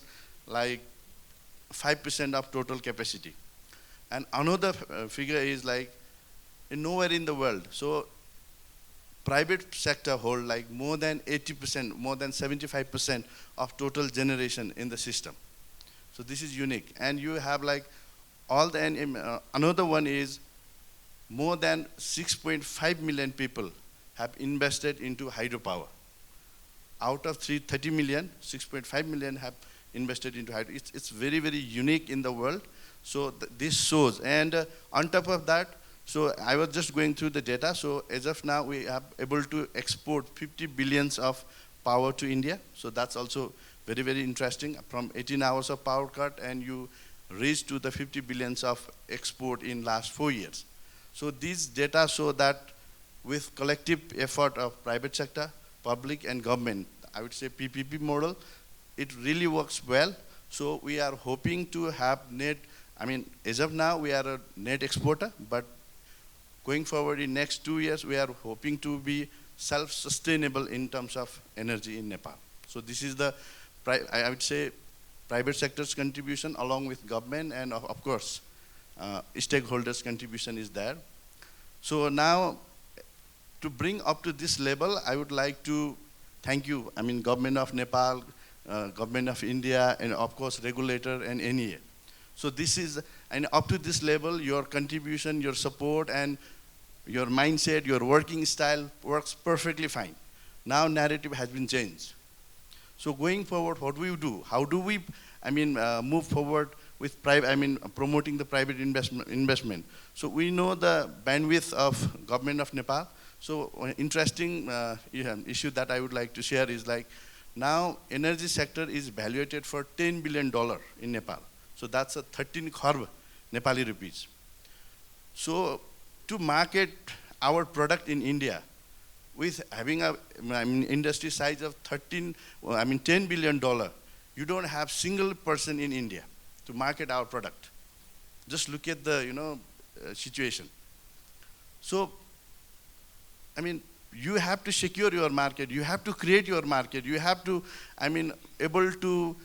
like 5% of total capacity. And another figure is like nowhere in the world. So private sector hold like more than 80%, more than 75% of total generation in the system. So this is unique. And you have like all the, another one is more than 6.5 million people have invested into hydropower. Out of 30 million, 6.5 million have invested into hydro. It's very, very unique in the world. So this shows. And on top of that, so I was just going through the data. So as of now, we are able to export 50 billions of power to India. So that's also very, very interesting. From 18 hours of power cut, and you reach to the 50 billions of export in last 4 years. So these data show that with collective effort of private sector, public and government, I would say PPP model, it really works well. So we are hoping to have net, as of now, we are a net exporter, but going forward in next 2 years, we are hoping to be self-sustainable in terms of energy in Nepal. So this is the, I would say, private sector's contribution along with government, and of course, stakeholders' contribution is there. So now, to bring up to this level, I would like to thank you, Government of Nepal, Government of India, and of course, regulator and NEA. So this is, and up to this level, your contribution, your support, and your mindset, your working style works perfectly fine. Now narrative has been changed. So going forward, what do we do? How do we, move forward with promoting the private investment? So we know the bandwidth of Government of Nepal. So interesting issue that I would like to share is like, now energy sector is valuated for $10 billion in Nepal. So that's a 13 crore Nepali rupees. So to market our product in India with having a industry size of $10 billion, you don't have single person in India to market our product. Just look at the situation. So you have to secure your market. You have to create your market. You have to able to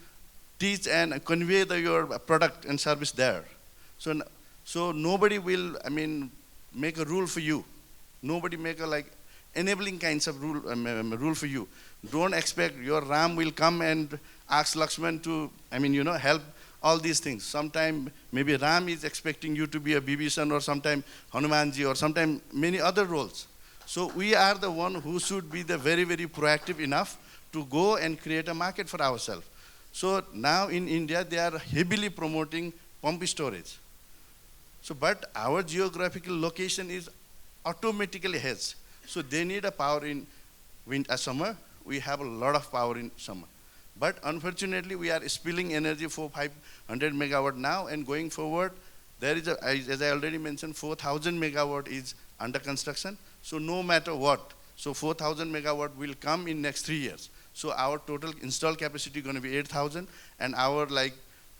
teach and convey your product and service there. So nobody will make a rule for you. Nobody make a enabling kinds of rule for you. Don't expect your Ram will come and ask Lakshman to help all these things. Sometime maybe Ram is expecting you to be a Bibhishan, or sometime Hanumanji, or sometime many other roles. So we are the one who should be the very, very proactive enough to go and create a market for ourselves. So now in India, they are heavily promoting pumped storage. So, but our geographical location is automatically hedged. So they need a power in summer. We have a lot of power in summer. But unfortunately, we are spilling energy for 500 megawatt now, and going forward, there is as I already mentioned, 4,000 megawatt is under construction. So no matter what, so 4,000 megawatt will come in next 3 years. So our total installed capacity going to be 8,000, and our like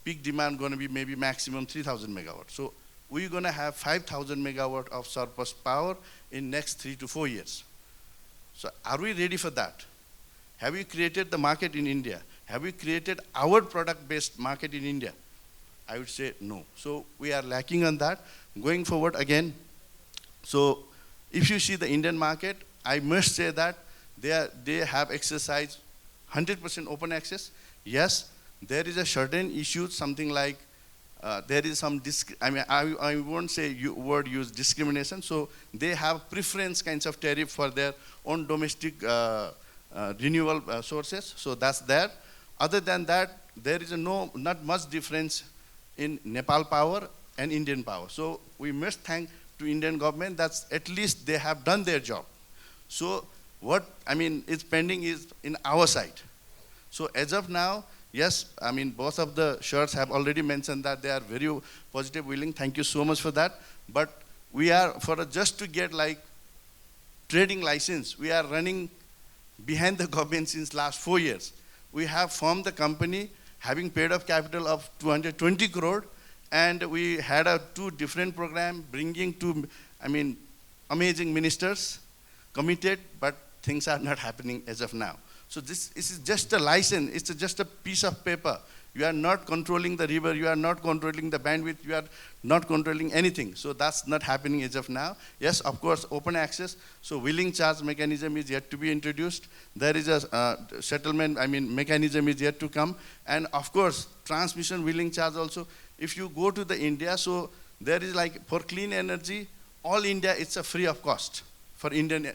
peak demand going to be maybe maximum 3,000 megawatt. So we're going to have 5,000 megawatt of surplus power in next 3 to 4 years. So are we ready for that? Have we created the market in India? Have we created our product-based market in India? I would say no. So we are lacking on that. Going forward again, so if you see the Indian market, I must say that they have exercised 100% open access. Yes, there is a certain issue, something like there is some, I won't say word use discrimination. So they have preference kinds of tariff for their own domestic renewable sources. So that's there. Other than that, there is not much difference in Nepal power and Indian power. So we must thank to Indian government that at least they have done their job. So what is pending is in our side. So as of now, yes, both of the shirts have already mentioned that they are very positive, willing. Thank you so much for that. But we are, just to get like trading license, we are running behind the government since last 4 years. We have formed the company having paid up capital of 220 crore, and we had 2 different programs bringing 2, amazing ministers committed, but things are not happening as of now. So this is just a license, it's just a piece of paper. You are not controlling the river, you are not controlling the bandwidth, you are not controlling anything. So that's not happening as of now. Yes, of course, open access. So wheeling charge mechanism is yet to be introduced. There is a settlement, mechanism is yet to come. And of course, transmission wheeling charge also. If you go to the India, so there is like for clean energy, all India, it's a free of cost for Indian,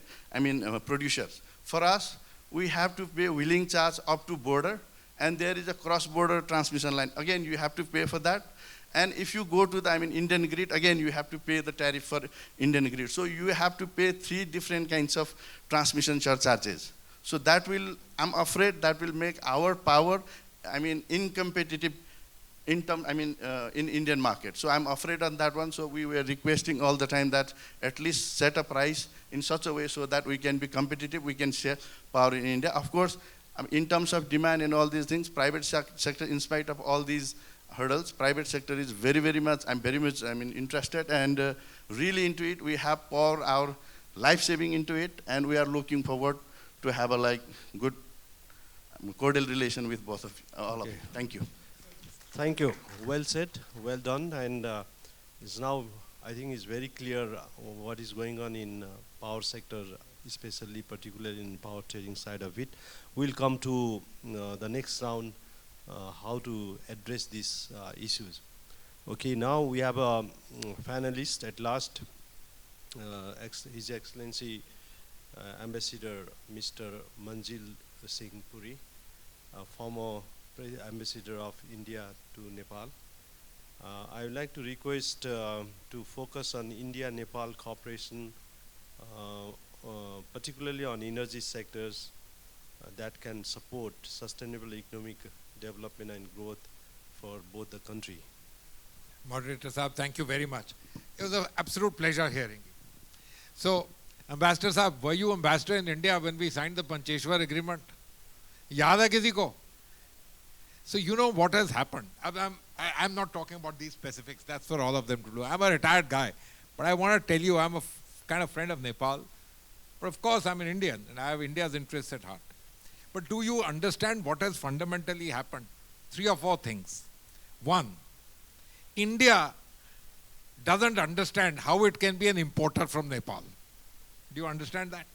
producers. For us, we have to pay wheeling charge up to border, and there is a cross-border transmission line. Again, you have to pay for that. And if you go to the Indian grid, again, you have to pay the tariff for Indian grid. So you have to pay 3 different kinds of transmission surcharges. So that will, I'm afraid that will make our power, incompetitive in Indian market. So I'm afraid on that one. So we were requesting all the time that at least set a price in such a way so that we can be competitive, we can share power in India. Of course, in terms of demand and all these things, private sector, in spite of all these hurdles, private sector is very, very much, I'm very much interested and really into it. We have poured our life saving into it, and we are looking forward to have a good cordial relation with both of all of you. Thank you. Thank you. Well said, well done. And it's now, I think it's very clear what is going on in power sector, especially particularly in power trading side of it. We'll come to the next round, how to address these issues. Okay, now we have a panelist at last, His Excellency Ambassador Mr. Manjil Singh Puri, former Ambassador of India to Nepal. I would like to request to focus on India-Nepal cooperation, particularly on energy sectors that can support sustainable economic development and growth for both the country. Moderator Saab, thank you very much. It was an absolute pleasure hearing you. So, Ambassador Saab, were you ambassador in India when we signed the Pancheshwar agreement? Yaad hai kisi ko? So you know what has happened. I'm not talking about these specifics, that's for all of them to do. I'm a retired guy, but I want to tell you I'm a kind of friend of Nepal. But of course I'm an Indian and I have India's interests at heart. But do you understand what has fundamentally happened? 3 or 4 things. 1, India doesn't understand how it can be an importer from Nepal. Do you understand that?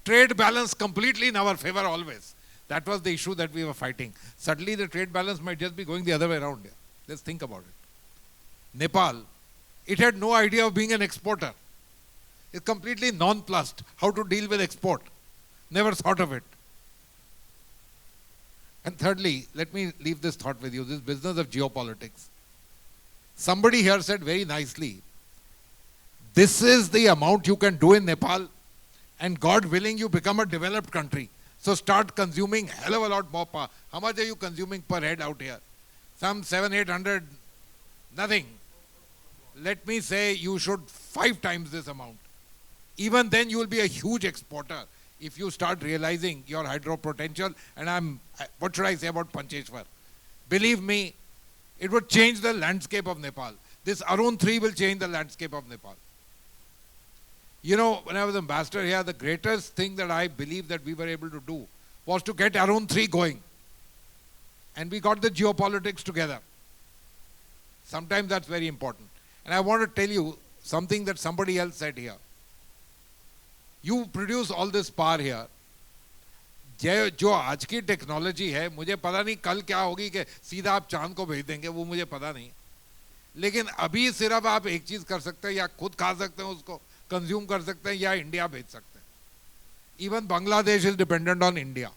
Trade balance completely in our favor always. That was the issue that we were fighting. Suddenly the trade balance might just be going the other way around here. Let's think about it. Nepal, it had no idea of being an exporter. It's completely nonplussed how to deal with export. Never thought of it. And thirdly, let me leave this thought with you, this business of geopolitics. Somebody here said very nicely, this is the amount you can do in Nepal, and God willing you become a developed country. So start consuming hell of a lot more power. How much are you consuming per head out here? Some 700-800, nothing. Let me say you should 5 times this amount. Even then you will be a huge exporter if you start realizing your hydro potential. And what should I say about Pancheshwar? Believe me, it would change the landscape of Nepal. This Arun 3 will change the landscape of Nepal. You know, when I was ambassador here, the greatest thing that I believe that we were able to do was to get Arun 3 going. And we got the geopolitics together. Sometimes that's very important. And I want to tell you something that somebody else said here. You produce all this power here. जो आज की technology है, मुझे पता नहीं कल क्या होगी कि सीधा आप चांद को भेज देंगे, वो मुझे पता नहीं. लेकिन अभी सिर्फ आप एक चीज कर सकते हैं, या खुद खा सकते हैं उसको, कंज्यूम कर सकते हैं, या इंडिया भेज सकते हैं. Even Bangladesh is dependent on India.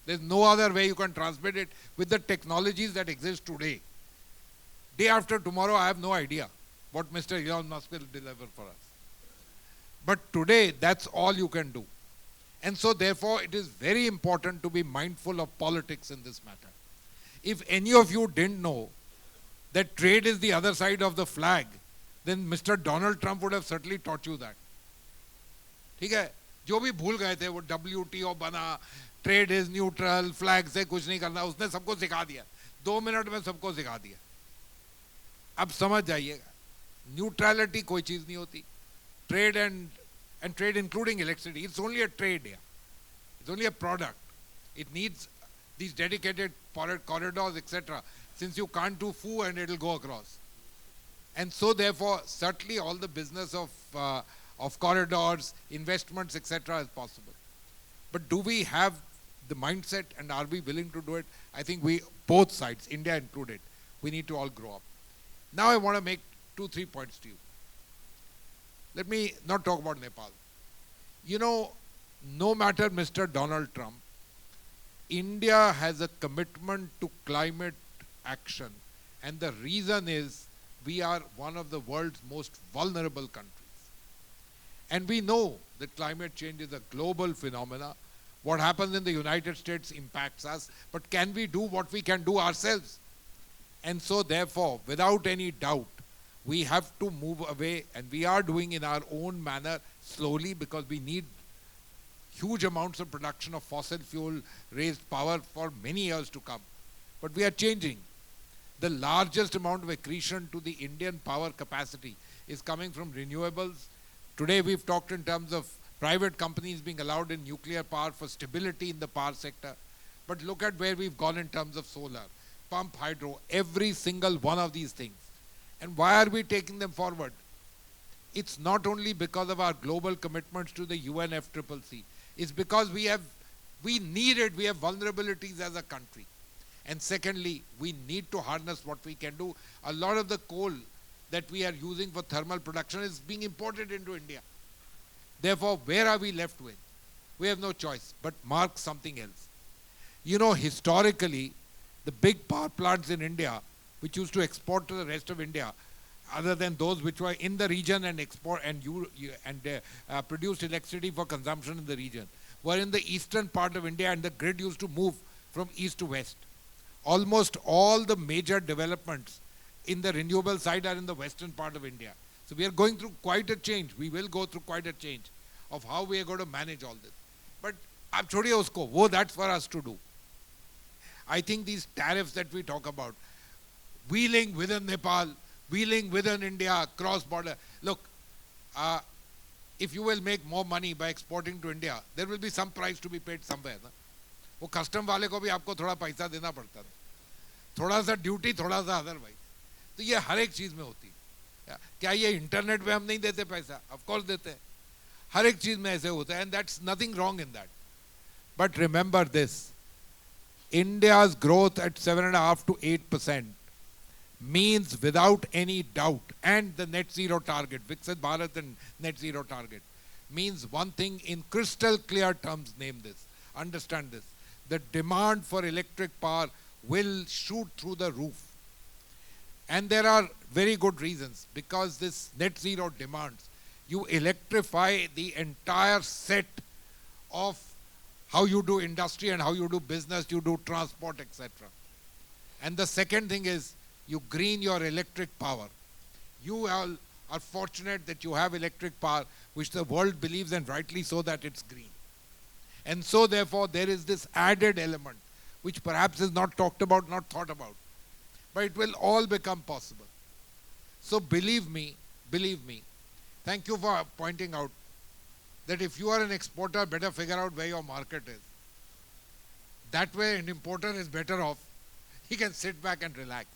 There's no other way you can transmit it with the technologies that exist today. Day after tomorrow, I have no idea what Mr. Elon Musk will deliver for us. But today, that's all you can do. And so therefore, it is very important to be mindful of politics in this matter. If any of you didn't know that trade is the other side of the flag, then Mr. Donald Trump would have certainly taught you that. ठीक है, जो भी भूल गए थे वो WTO बना, trade is neutral, flag से कुछ नहीं करना, उसने सबको सिखा दिया. 2 मिनट में सबको सिखा दिया. अब समझ जाइएगा, न्यूट्रलिटी कोई चीज नहीं होती. Trade and trade including electricity, it's only a trade here. It's only a product. It needs these dedicated corridors, etc. Since you can't do foo and it'll go across. And so therefore, certainly all the business of corridors, investments, etc. is possible. But do we have the mindset and are we willing to do it? I think we, both sides, India included, we need to all grow up. Now I want to make 2-3 points to you. Let me not talk about Nepal. You know, no matter Mr. Donald Trump, India has a commitment to climate action. And the reason is we are one of the world's most vulnerable countries. And we know that climate change is a global phenomena. What happens in the United States impacts us. But can we do what we can do ourselves? And so therefore, without any doubt, we have to move away, and we are doing in our own manner slowly, because we need huge amounts of production of fossil fuel raised power for many years to come. But we are changing. The largest amount of accretion to the Indian power capacity is coming from renewables. Today we've talked in terms of private companies being allowed in nuclear power for stability in the power sector. But look at where we've gone in terms of solar, pump hydro, every single one of these things. And why are we taking them forward? It's not only because of our global commitments to the UNFCCC. It's because we need it. We have vulnerabilities as a country. And secondly, we need to harness what we can do. A lot of the coal that we are using for thermal production is being imported into India. Therefore, where are we left with? We have no choice but mark something else. You know, historically, the big power plants in India, which used to export to the rest of India, other than those which were in the region and export and produced electricity for consumption in the region, were in the eastern part of India, and the grid used to move from east to west. Almost all the major developments in the renewable side are in the western part of India. So we are going through quite a change. We will go through quite a change of how we are going to manage all this. But ab chhodiye usko, wo that's for us to do. I think these tariffs that we talk about, wheeling within Nepal, wheeling within India, cross-border. Look, if you will make more money by exporting to India, there will be some price to be paid somewhere. Na? वो custom वाले को भी आपको थोड़ा पैसा देना पड़ता था, थोड़ा सा ड्यूटी, थोड़ा सा अदरवाइज. तो ये हर एक चीज में होती है. क्या ये इंटरनेट पे हम नहीं देते पैसा? ऑफ कोर्स देते हैं. हर एक चीज में ऐसे होता है, and that's nothing wrong in that. But remember this, India's growth at 7.5 to 8% means without any doubt, and the net zero target, Viksit Bharat and net zero target, means one thing in crystal clear terms. Name this, understand this: the demand for electric power will shoot through the roof. And there are very good reasons, because this net zero demands you electrify the entire set of how you do industry and how you do business, you do transport, etc. And the second thing is you green your electric power. You all are fortunate that you have electric power, which the world believes, and rightly so, that it's green. And so therefore there is this added element, which perhaps is not talked about, not thought about. But it will all become possible. So believe me, thank you for pointing out that if you are an exporter, better figure out where your market is. That way an importer is better off. He can sit back and relax.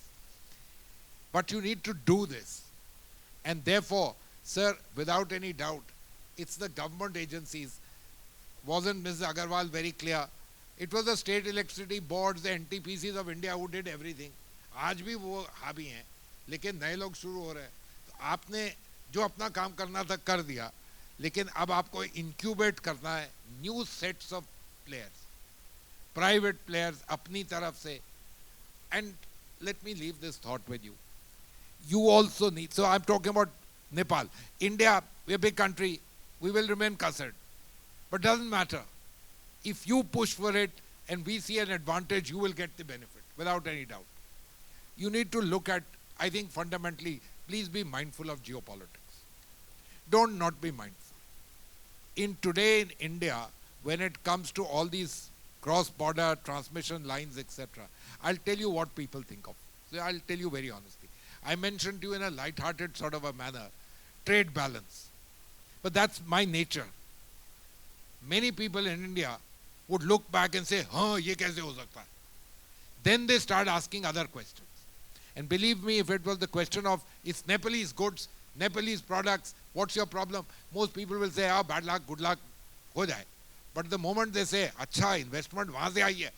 But you need to do this. And therefore, sir, without any doubt, it's the government agencies. Wasn't Ms. Agarwal very clear? It was the state electricity boards, the NTPCs of India who did everything. आज भी वो हावी हैं, लेकिन नए लोग शुरू हो रहे हैं. तो आपने जो अपना काम करना था कर दिया, लेकिन अब आपको incubate करना है new sets of players, private players अपनी तरफ से. And let me leave this thought with you. You also need, so I'm talking about Nepal. India, we're a big country, we will remain cussed. But doesn't matter. If you push for it and we see an advantage, you will get the benefit, without any doubt. You need to look at, I think fundamentally, please be mindful of geopolitics. Don't not be mindful. Today in India, when it comes to all these cross-border transmission lines, etc., I'll tell you what people think of. So I'll tell you very honestly. I mentioned to you in a light-hearted sort of a manner, trade balance. But that's my nature. Many people in India would look back and say, "Huh, ye kaise ho sakta hai?" Then they start asking other questions. And believe me, if it was the question of, it's Nepalese goods, Nepalese products, what's your problem? Most people will say, "Ah, bad luck, good luck, ho jaye." But the moment they say, "Acha, investment wahan se aayi hai,"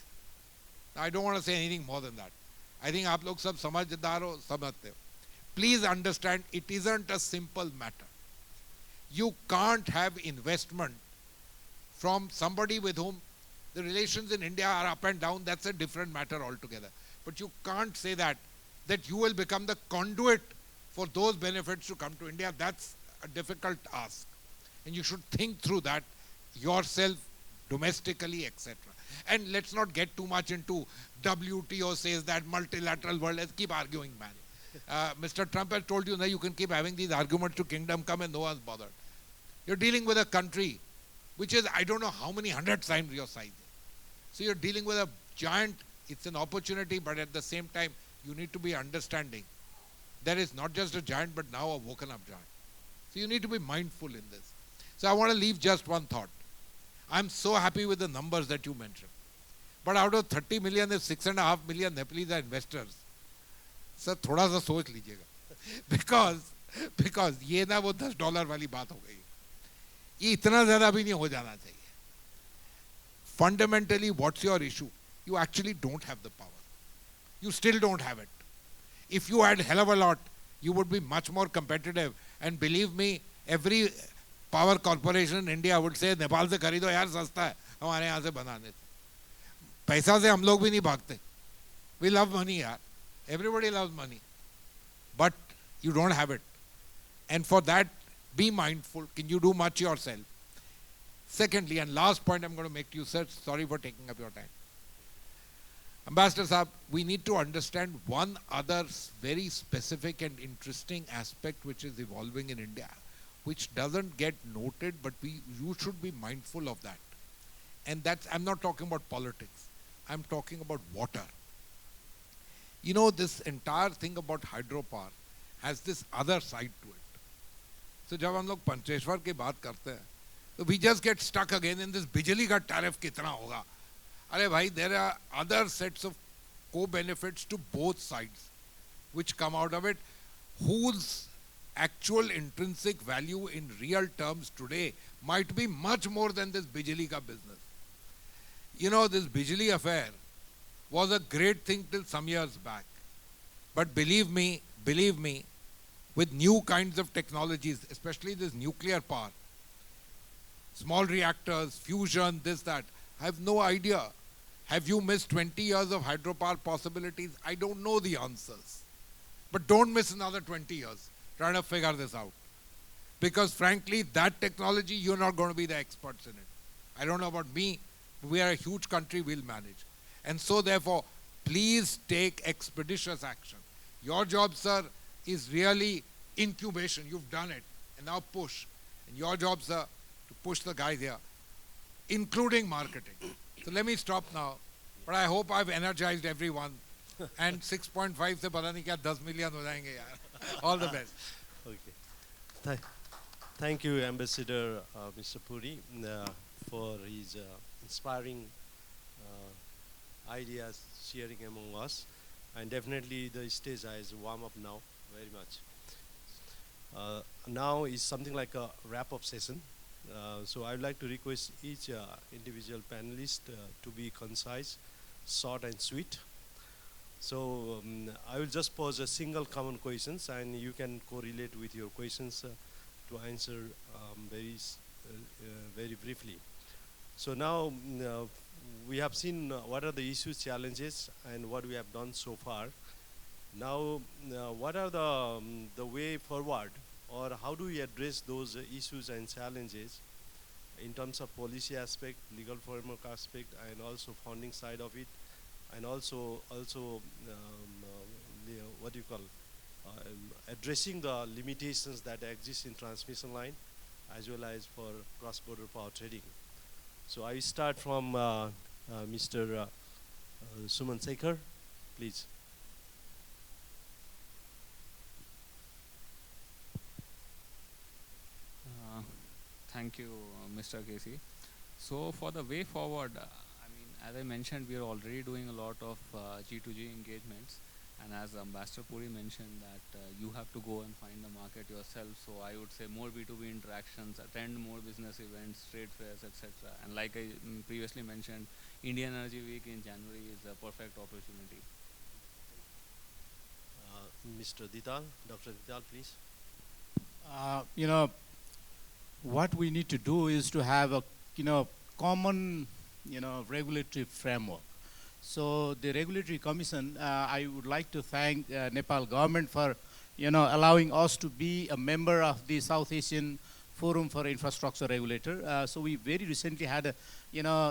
I don't want to say anything more than that. I think aap log sab samajhdar ho, samajhte ho. Please understand, it isn't a simple matter. You can't have investment from somebody with whom the relations in India are up and down. That's a different matter altogether. But you can't say that you will become the conduit for those benefits to come to India. That's a difficult ask. And you should think through that yourself, domestically, etc. And let's not get too much into WTO says that, multilateral world. Let's keep arguing, man. Mr. Trump has told you that you can keep having these arguments to kingdom come and no one's bothered. You're dealing with a country which is, I don't know how many hundred times your size. So you're dealing with a giant. It's an opportunity, but at the same time, you need to be understanding there is not just a giant, but now a woken up giant. So you need to be mindful in this. So I want to leave just one thought. I'm so happy with the numbers that you mentioned. But out of 30 million, if 6.5 million Nepalese are investors, sir, thoda sa soch lijiyega. Because ये ना वो $10 वाली बात हो गई. ये इतना ज़्यादा भी नहीं हो जाना चाहिए. Fundamentally, what's your issue? You actually don't have the power. You still don't have it. If you had hell of a lot, you would be much more competitive. And believe me, every power corporation in India would say, Nepal से खरीदो यार सस्ता है, हमारे यहाँ से बना देते. पैसा से हम लोग भी नहीं भागते. We love money, yaar. Everybody loves money. But you don't have it. And for that, be mindful. Can you do much yourself? Secondly, and last point I'm going to make to you, sir, sorry for taking up your time. Ambassador Saab, we need to understand one other very specific and interesting aspect which is evolving in India, which doesn't get noted, but you should be mindful of that. And that's, I'm not talking about politics. I'm talking about water. You know, this entire thing about hydropower has this other side to it. So जब हम लोग पंचेश्वर की बात करते हैं, so we just get stuck again in this बिजली का tariff कितना होगा. अरे भाई, there are other sets of co-benefits to both sides which come out of it, whose actual intrinsic value in real terms today might be much more than this bijli ka business. You know, this bijli affair was a great thing till some years back. But believe me, with new kinds of technologies, especially this nuclear power, small reactors, fusion, this, that, I have no idea. Have you missed 20 years of hydropower possibilities? I don't know the answers. But don't miss another 20 years trying to figure this out. Because frankly, that technology, you're not going to be the experts in it. I don't know about me, We are a huge country, we'll manage. And so therefore, please take expeditious action. Your job, sir, is really incubation. You've done it. And now push. And your job, sir, to push the guys here, including marketing. So let me stop now. But I hope I've energized everyone. And 6.5 se pata nahi kya 10 million ho jayenge yaar. All the best. Okay. Thank you, Ambassador Mr. Puri, for his inspiring ideas sharing among us. And definitely the stage is warm up now, very much. Now is something like a wrap-up session. So I would like to request each individual panelist to be concise, short and sweet. So I will just pose a single common questions and you can correlate with your questions to answer very briefly. So now we have seen what are the issues, challenges, and what we have done so far. Now, what are the way forward, or how do we address those issues and challenges in terms of policy aspect, legal framework aspect, and also funding side of it, and also what do you call addressing the limitations that exist in transmission line, as well as for cross-border power trading. So I start from Mr. Suman Sekhar, please. Thank you, Mr. Casey. So for the way forward, I mean, as I mentioned, we are already doing a lot of G2G engagements. And as Ambassador Puri mentioned that you have to go and find the market yourself. So I would say more B2B interactions, attend more business events, trade fairs, etc. And like I previously mentioned, Indian Energy Week in January is a perfect opportunity. Mr. Dital, Dr. Dital, please. You know, what we need to do is to have a, common, regulatory framework. So the Regulatory Commission, I would like to thank Nepal government for, allowing us to be a member of the South Asian Forum for Infrastructure Regulator. So we very recently had a,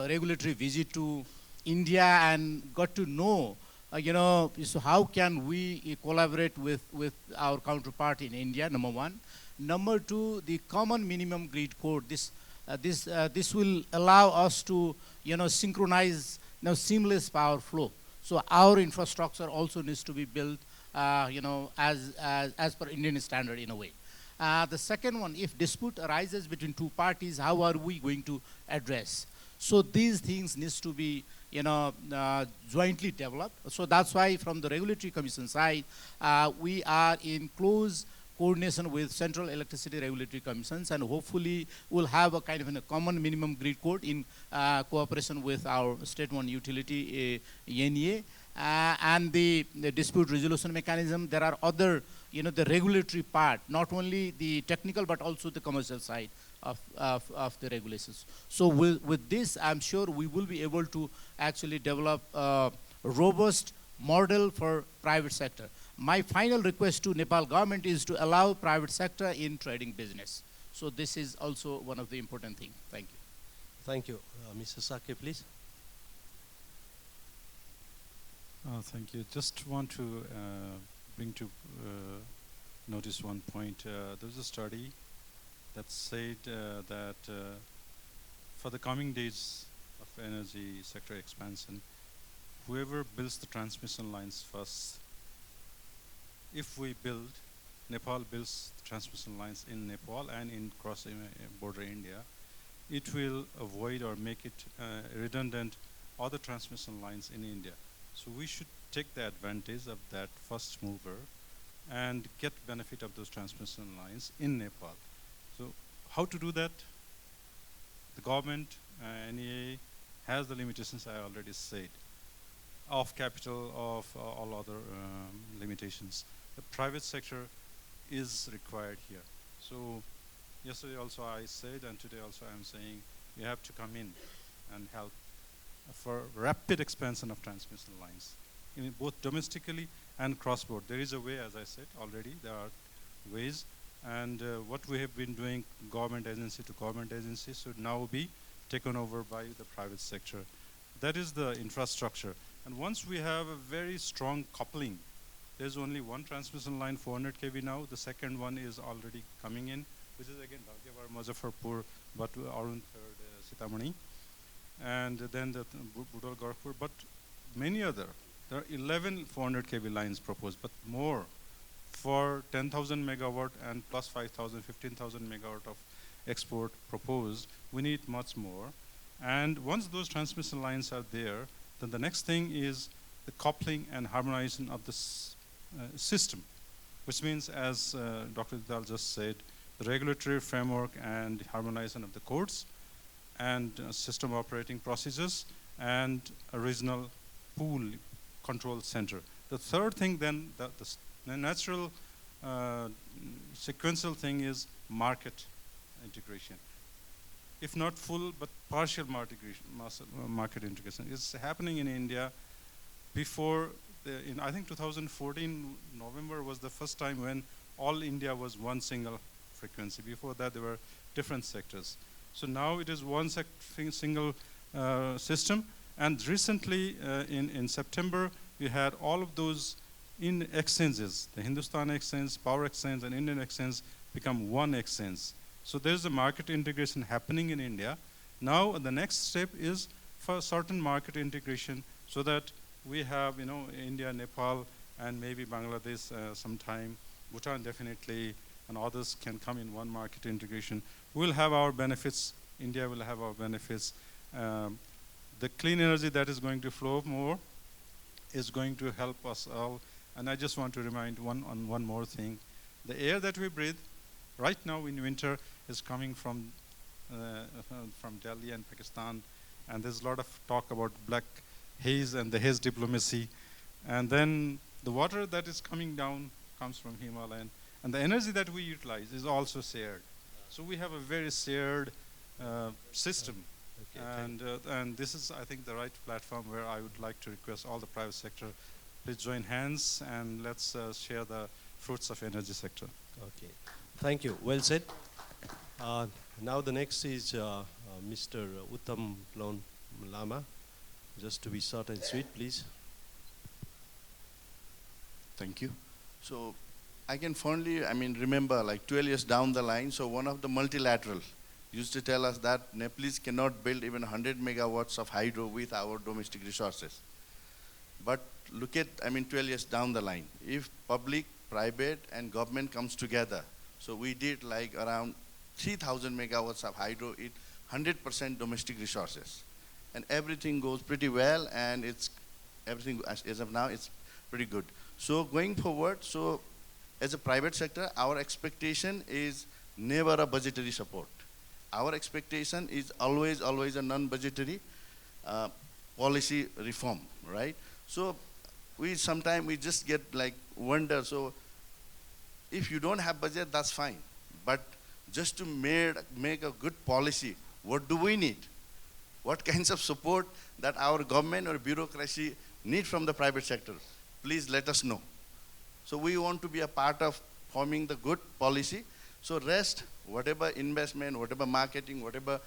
regulatory visit to India and got to know, so how can we collaborate with our counterpart in India, number one. Number two, the common minimum grid code. This will allow us to, synchronize seamless power flow. So our infrastructure also needs to be built, as per Indian standard in a way. The second one, if dispute arises between two parties, how are we going to address? So these things needs to be, jointly developed. So that's why from the Regulatory Commission side, we are in close coordination with Central Electricity Regulatory Commissions, and hopefully we'll have a kind of a common minimum grid code in cooperation with our state-owned utility, NEA, and the dispute resolution mechanism. There are other, the regulatory part, not only the technical but also the commercial side of the regulations. So with this, I'm sure we will be able to actually develop a robust model for private sector. My final request to Nepal government is to allow private sector in trading business. So this is also one of the important things. Thank you. Thank you. Mr. Sake, please. Thank you. Just want to bring to notice one point. There's a study that said that for the coming days of energy sector expansion, whoever builds the transmission lines first, if we build, Nepal builds transmission lines in Nepal and in cross border India, it will avoid or make it redundant other transmission lines in India. So we should take the advantage of that first mover and get benefit of those transmission lines in Nepal. So how to do that? The government, NEA, has the limitations I already said, of capital, of all other limitations. The private sector is required here. So yesterday also I said, and today also I'm saying, you have to come in and help for rapid expansion of transmission lines, in both domestically and cross-border. There is a way, as I said already, there are ways, and what we have been doing government agency to government agency should now be taken over by the private sector. That is the infrastructure. And once we have a very strong coupling, there's only one transmission line, 400 kV now. The second one is already coming in, which is again Bhagyawar, Muzaffarpur, but Arun third, Sitamani, and then the Budal Gorakhpur. But many other, there are 11 400 kV lines proposed, but more for 10,000 megawatt and plus 5,000, 15,000 megawatt of export proposed. We need much more. And once those transmission lines are there, then the next thing is the coupling and harmonization of the system, which means, as Dr. Dal just said, the regulatory framework and harmonization of the codes and system operating procedures and a regional pool control center. The third thing then, the natural sequential thing is market integration. If not full, but partial market integration. It's happening in India before, in I think 2014, November was the first time when all India was one single frequency. Before that, there were different sectors. So now it is one single system. And recently, in September, we had all of those in exchanges, the Hindustan Exchange, Power Exchange, and Indian Exchange become one exchange. So there's a market integration happening in India. Now the next step is for certain market integration so that we have, India, Nepal, and maybe Bangladesh sometime, Bhutan definitely, and others can come in one market integration. We'll have our benefits. India will have our benefits. The clean energy that is going to flow more is going to help us all. And I just want to remind one more thing. The air that we breathe right now in winter is coming from Delhi and Pakistan, and there's a lot of talk about black haze and the haze diplomacy. And then the water that is coming down comes from Himalayan, and the energy that we utilize is also shared. So we have a very shared system. Okay, and this is, I think, the right platform where I would like to request all the private sector, please join hands and let's share the fruits of energy sector. Okay, thank you. Well said. Now the next is Mr. Uttam Lama. Just to be short and sweet, please. Thank you. So I can fondly, remember like 12 years down the line, so one of the multilateral used to tell us that Nepalese cannot build even 100 megawatts of hydro with our domestic resources. But look at, 12 years down the line, if public, private, and government comes together, so we did like around 3,000 megawatts of hydro in 100% domestic resources. And everything goes pretty well, and everything as of now, it's pretty good. So going forward, so as a private sector, our expectation is never a budgetary support. Our expectation is always a non-budgetary policy reform, right? So sometimes we just get like wonder, so if you don't have budget, that's fine. But just to make a good policy, what do we need? What kinds of support that our government or bureaucracy need from the private sector? Please let us know. So we want to be a part of forming the good policy. So rest, whatever investment, whatever marketing, whatever,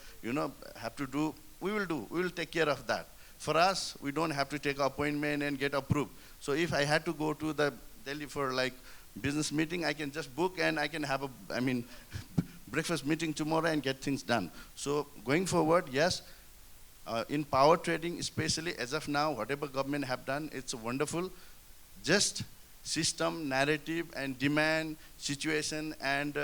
have to do, we will do. We will take care of that. For us, we don't have to take an appointment and get approved. So if I had to go to the Delhi for like business meeting, I can just book and I can have a, breakfast meeting tomorrow and get things done. So going forward, yes, in power trading, especially as of now, whatever government have done, it's wonderful. Just system, narrative, and demand, situation, and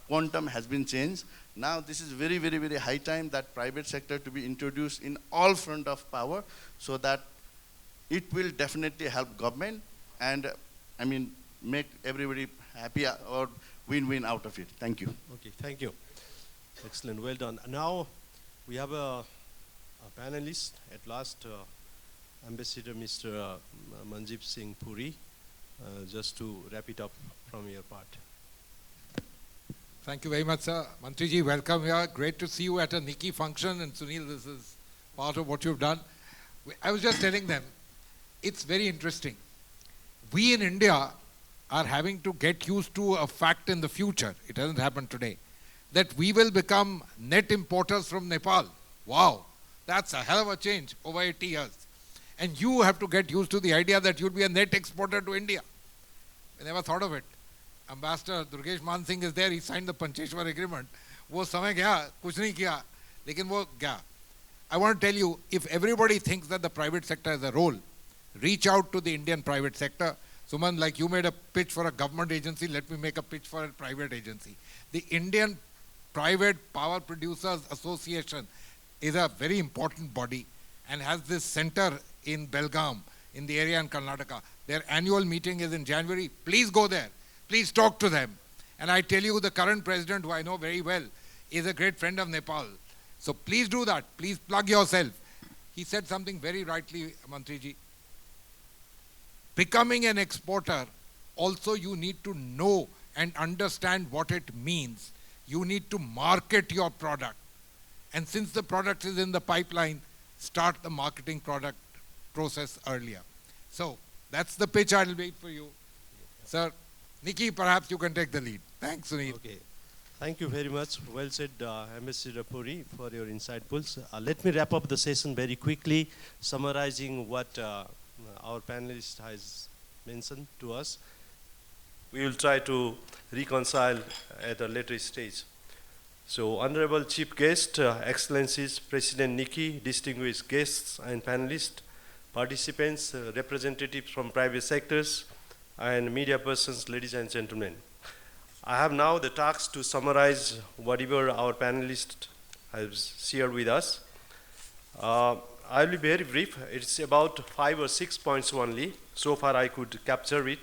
quantum has been changed. Now this is very, very, very high time that private sector to be introduced in all front of power, so that it will definitely help government and make everybody happy or win-win out of it. Thank you. Okay, thank you. Excellent, well done. Now we have a panelist at last, Ambassador Mr. Manjeep Singh Puri, just to wrap it up from your part. Thank you very much, sir. Mantriji, welcome here. Great to see you at a Nikki function, and Sunil, this is part of what you've done. I was just telling them, it's very interesting. We in India are having to get used to a fact in the future. It hasn't happened today. that we will become net importers from Nepal. Wow, that's a hell of a change over 80 years. And you have to get used to the idea that you'll be a net exporter to India. I never thought of it. Ambassador Durgesh Man Singh is there, he signed the Pancheshwar agreement. वो समय गया, कुछ नहीं किया, लेकिन वो गया. I want to tell you, if everybody thinks that the private sector has a role, reach out to the Indian private sector. Suman, like you made a pitch for a government agency, let me make a pitch for a private agency. The Indian Private Power Producers Association is a very important body and has this center in Belgaum, in the area in Karnataka. Their annual meeting is in January. Please go there. Please talk to them. And I tell you, the current president, who I know very well, is a great friend of Nepal. So please do that. Please plug yourself. He said something very rightly, Mantriji. Becoming an exporter, also you need to know and understand what it means. You need to market your product. And since the product is in the pipeline, start the marketing product process earlier. So that's the pitch. I'll wait for you. Sir, Nikki, perhaps you can take the lead. Thanks, Sunil. Okay. Thank you very much. Well said, Ambassador Puri, for your insightfuls. Let me wrap up the session very quickly, summarizing what our panelist has mentioned to us. We will try to reconcile at a later stage. So, Honorable Chief Guest, Excellencies, President Nikki, distinguished guests and panelists, participants, representatives from private sectors, and media persons, ladies and gentlemen. I have now the task to summarize whatever our panelists have shared with us. I will be very brief. It's about 5 or 6 points only. So far I could capture it.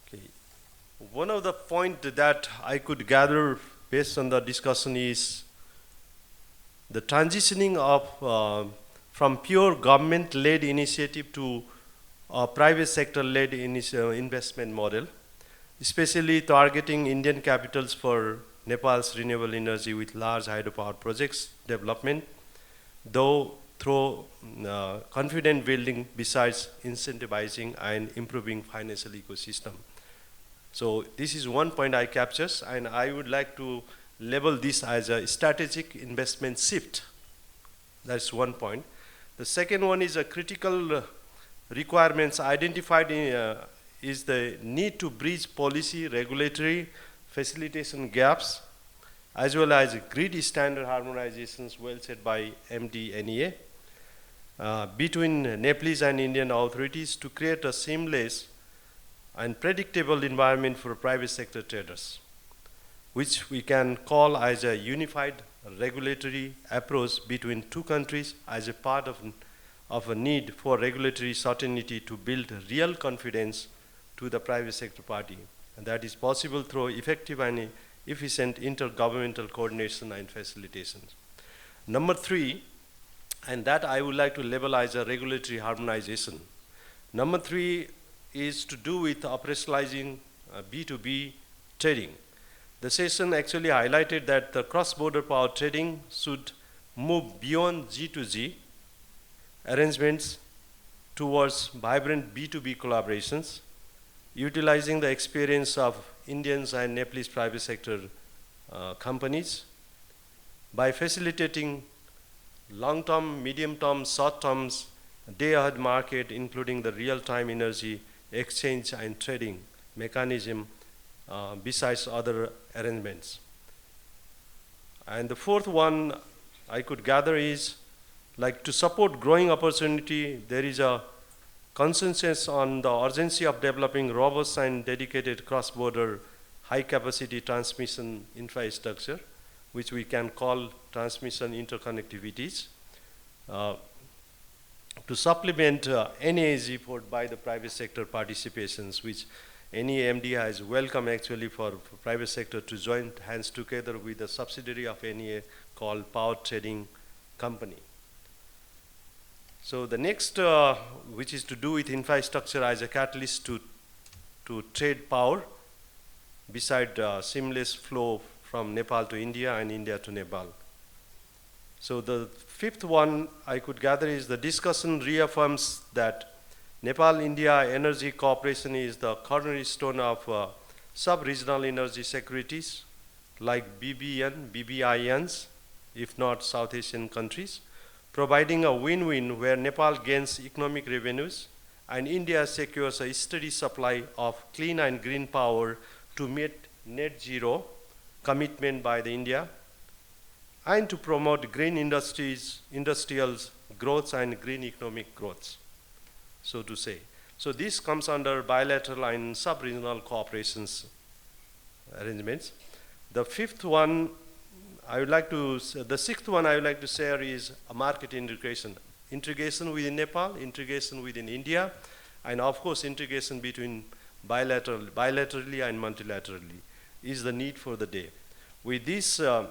Okay. One of the points that I could gather based on the discussion is the transitioning of from pure government-led initiative to a private sector-led investment model, especially targeting Indian capitals for Nepal's renewable energy with large hydropower projects development, though through confident building besides incentivizing and improving financial ecosystem. So this is one point I captures, and I would like to label this as a strategic investment shift. That's one point. The second one is a critical requirements identified in, is the need to bridge policy, regulatory, facilitation gaps, as well as grid standard harmonizations, well said by MDNEA, between Nepalese and Indian authorities to create a seamless and predictable environment for private sector traders, which we can call as a unified regulatory approach between two countries as a part of a need for regulatory certainty to build real confidence to the private sector party. And that is possible through effective and efficient intergovernmental coordination and facilitation. Number 3, and that I would like to label as a regulatory harmonization. Number 3 is to do with operationalizing B2B trading. The session actually highlighted that the cross-border power trading should move beyond G2G arrangements towards vibrant B2B collaborations, utilizing the experience of Indians and Nepalese private sector companies by facilitating long-term, medium-term, short-term, day-ahead market, including the real-time energy exchange and trading mechanism besides other arrangements. And the fourth one I could gather is, like, to support growing opportunity, there is a consensus on the urgency of developing robust and dedicated cross-border high-capacity transmission infrastructure, which we can call transmission interconnectivities, to supplement any effort by the private sector participations, which any MD has welcome actually for private sector to join hands together with a subsidiary of NEA called Power Trading Company. So the next, which is to do with infrastructure as a catalyst to trade power, beside seamless flow from Nepal to India and India to Nepal. So the fifth one I could gather is the discussion reaffirms that Nepal-India Energy Cooperation is the cornerstone of sub-regional energy securities like BBN, BBINs, if not South Asian countries, providing a win-win where Nepal gains economic revenues and India secures a steady supply of clean and green power to meet net zero commitment by the India and to promote green industrial growth and green economic growth, so to say. So this comes under bilateral and sub-regional cooperations arrangements. The sixth one I would like to share is a market integration. Integration within Nepal, integration within India, and of course integration between bilaterally and multilaterally is the need for the day. With this, I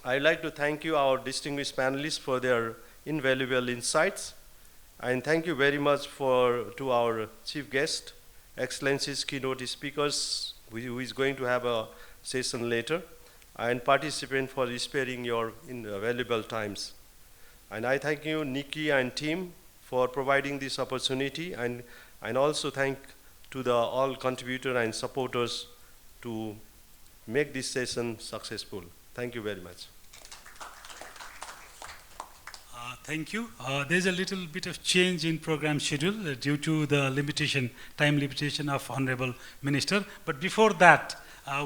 would like to thank you, our distinguished panelists, for their invaluable insights. And thank you very much to our chief guest, Excellencies, keynote speakers, who is going to have a session later, and participants for sparing your valuable times. And I thank you, Nikki and team, for providing this opportunity, and also thank to all contributors and supporters to make this session successful. Thank you very much. Thank you. There's a little bit of change in program schedule due to the time limitation of Honorable Minister. But before that,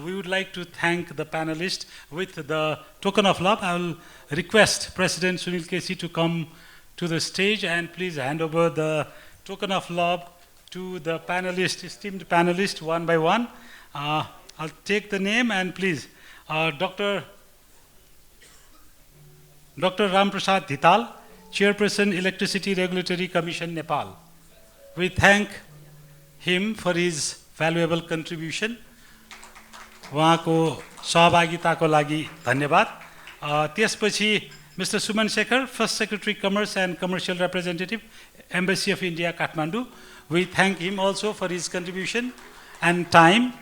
we would like to thank the panelists with the token of love. I will request President Sunil Kesi to come to the stage and please hand over the token of love to the panelists, esteemed panelists, one by one. I'll take the name and please, Dr. Ram Prasad Dhital, Chairperson, Electricity Regulatory Commission, Nepal. We thank him for his valuable contribution. उहाँको सहभागिताको लागि धन्यवाद. त्यसपछि Mr. Suman Shekhar, First Secretary Commerce and Commercial Representative, Embassy of India, Kathmandu. We thank him also for his contribution and time.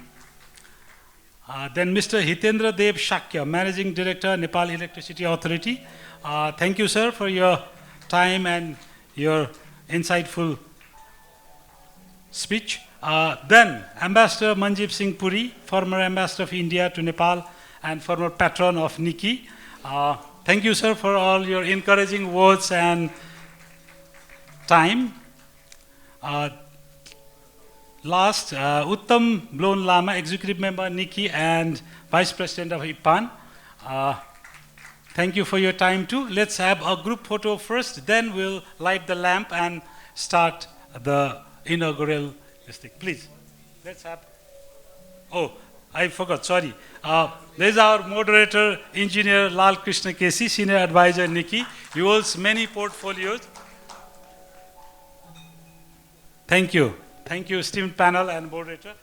Then Mr. Hitendra Dev Shakya, Managing Director, Nepal Electricity Authority. Thank you, sir, for your time and your insightful speech. Then Ambassador Manjeev Singh Puri, former Ambassador of India to Nepal and former patron of Nikki. Thank you, sir, for all your encouraging words and time. Last, Uttam Blon Lama, Executive Member Nikki and Vice President of IPAN. Thank you for your time too. Let's have a group photo first, then we'll light the lamp and start the inaugural thing. Please, let's have, oh, I forgot, sorry. There's our moderator, Engineer Lal Krishna Kesi, Senior Advisor Nikki. He holds many portfolios. Thank you. Thank you, esteemed panel and moderator.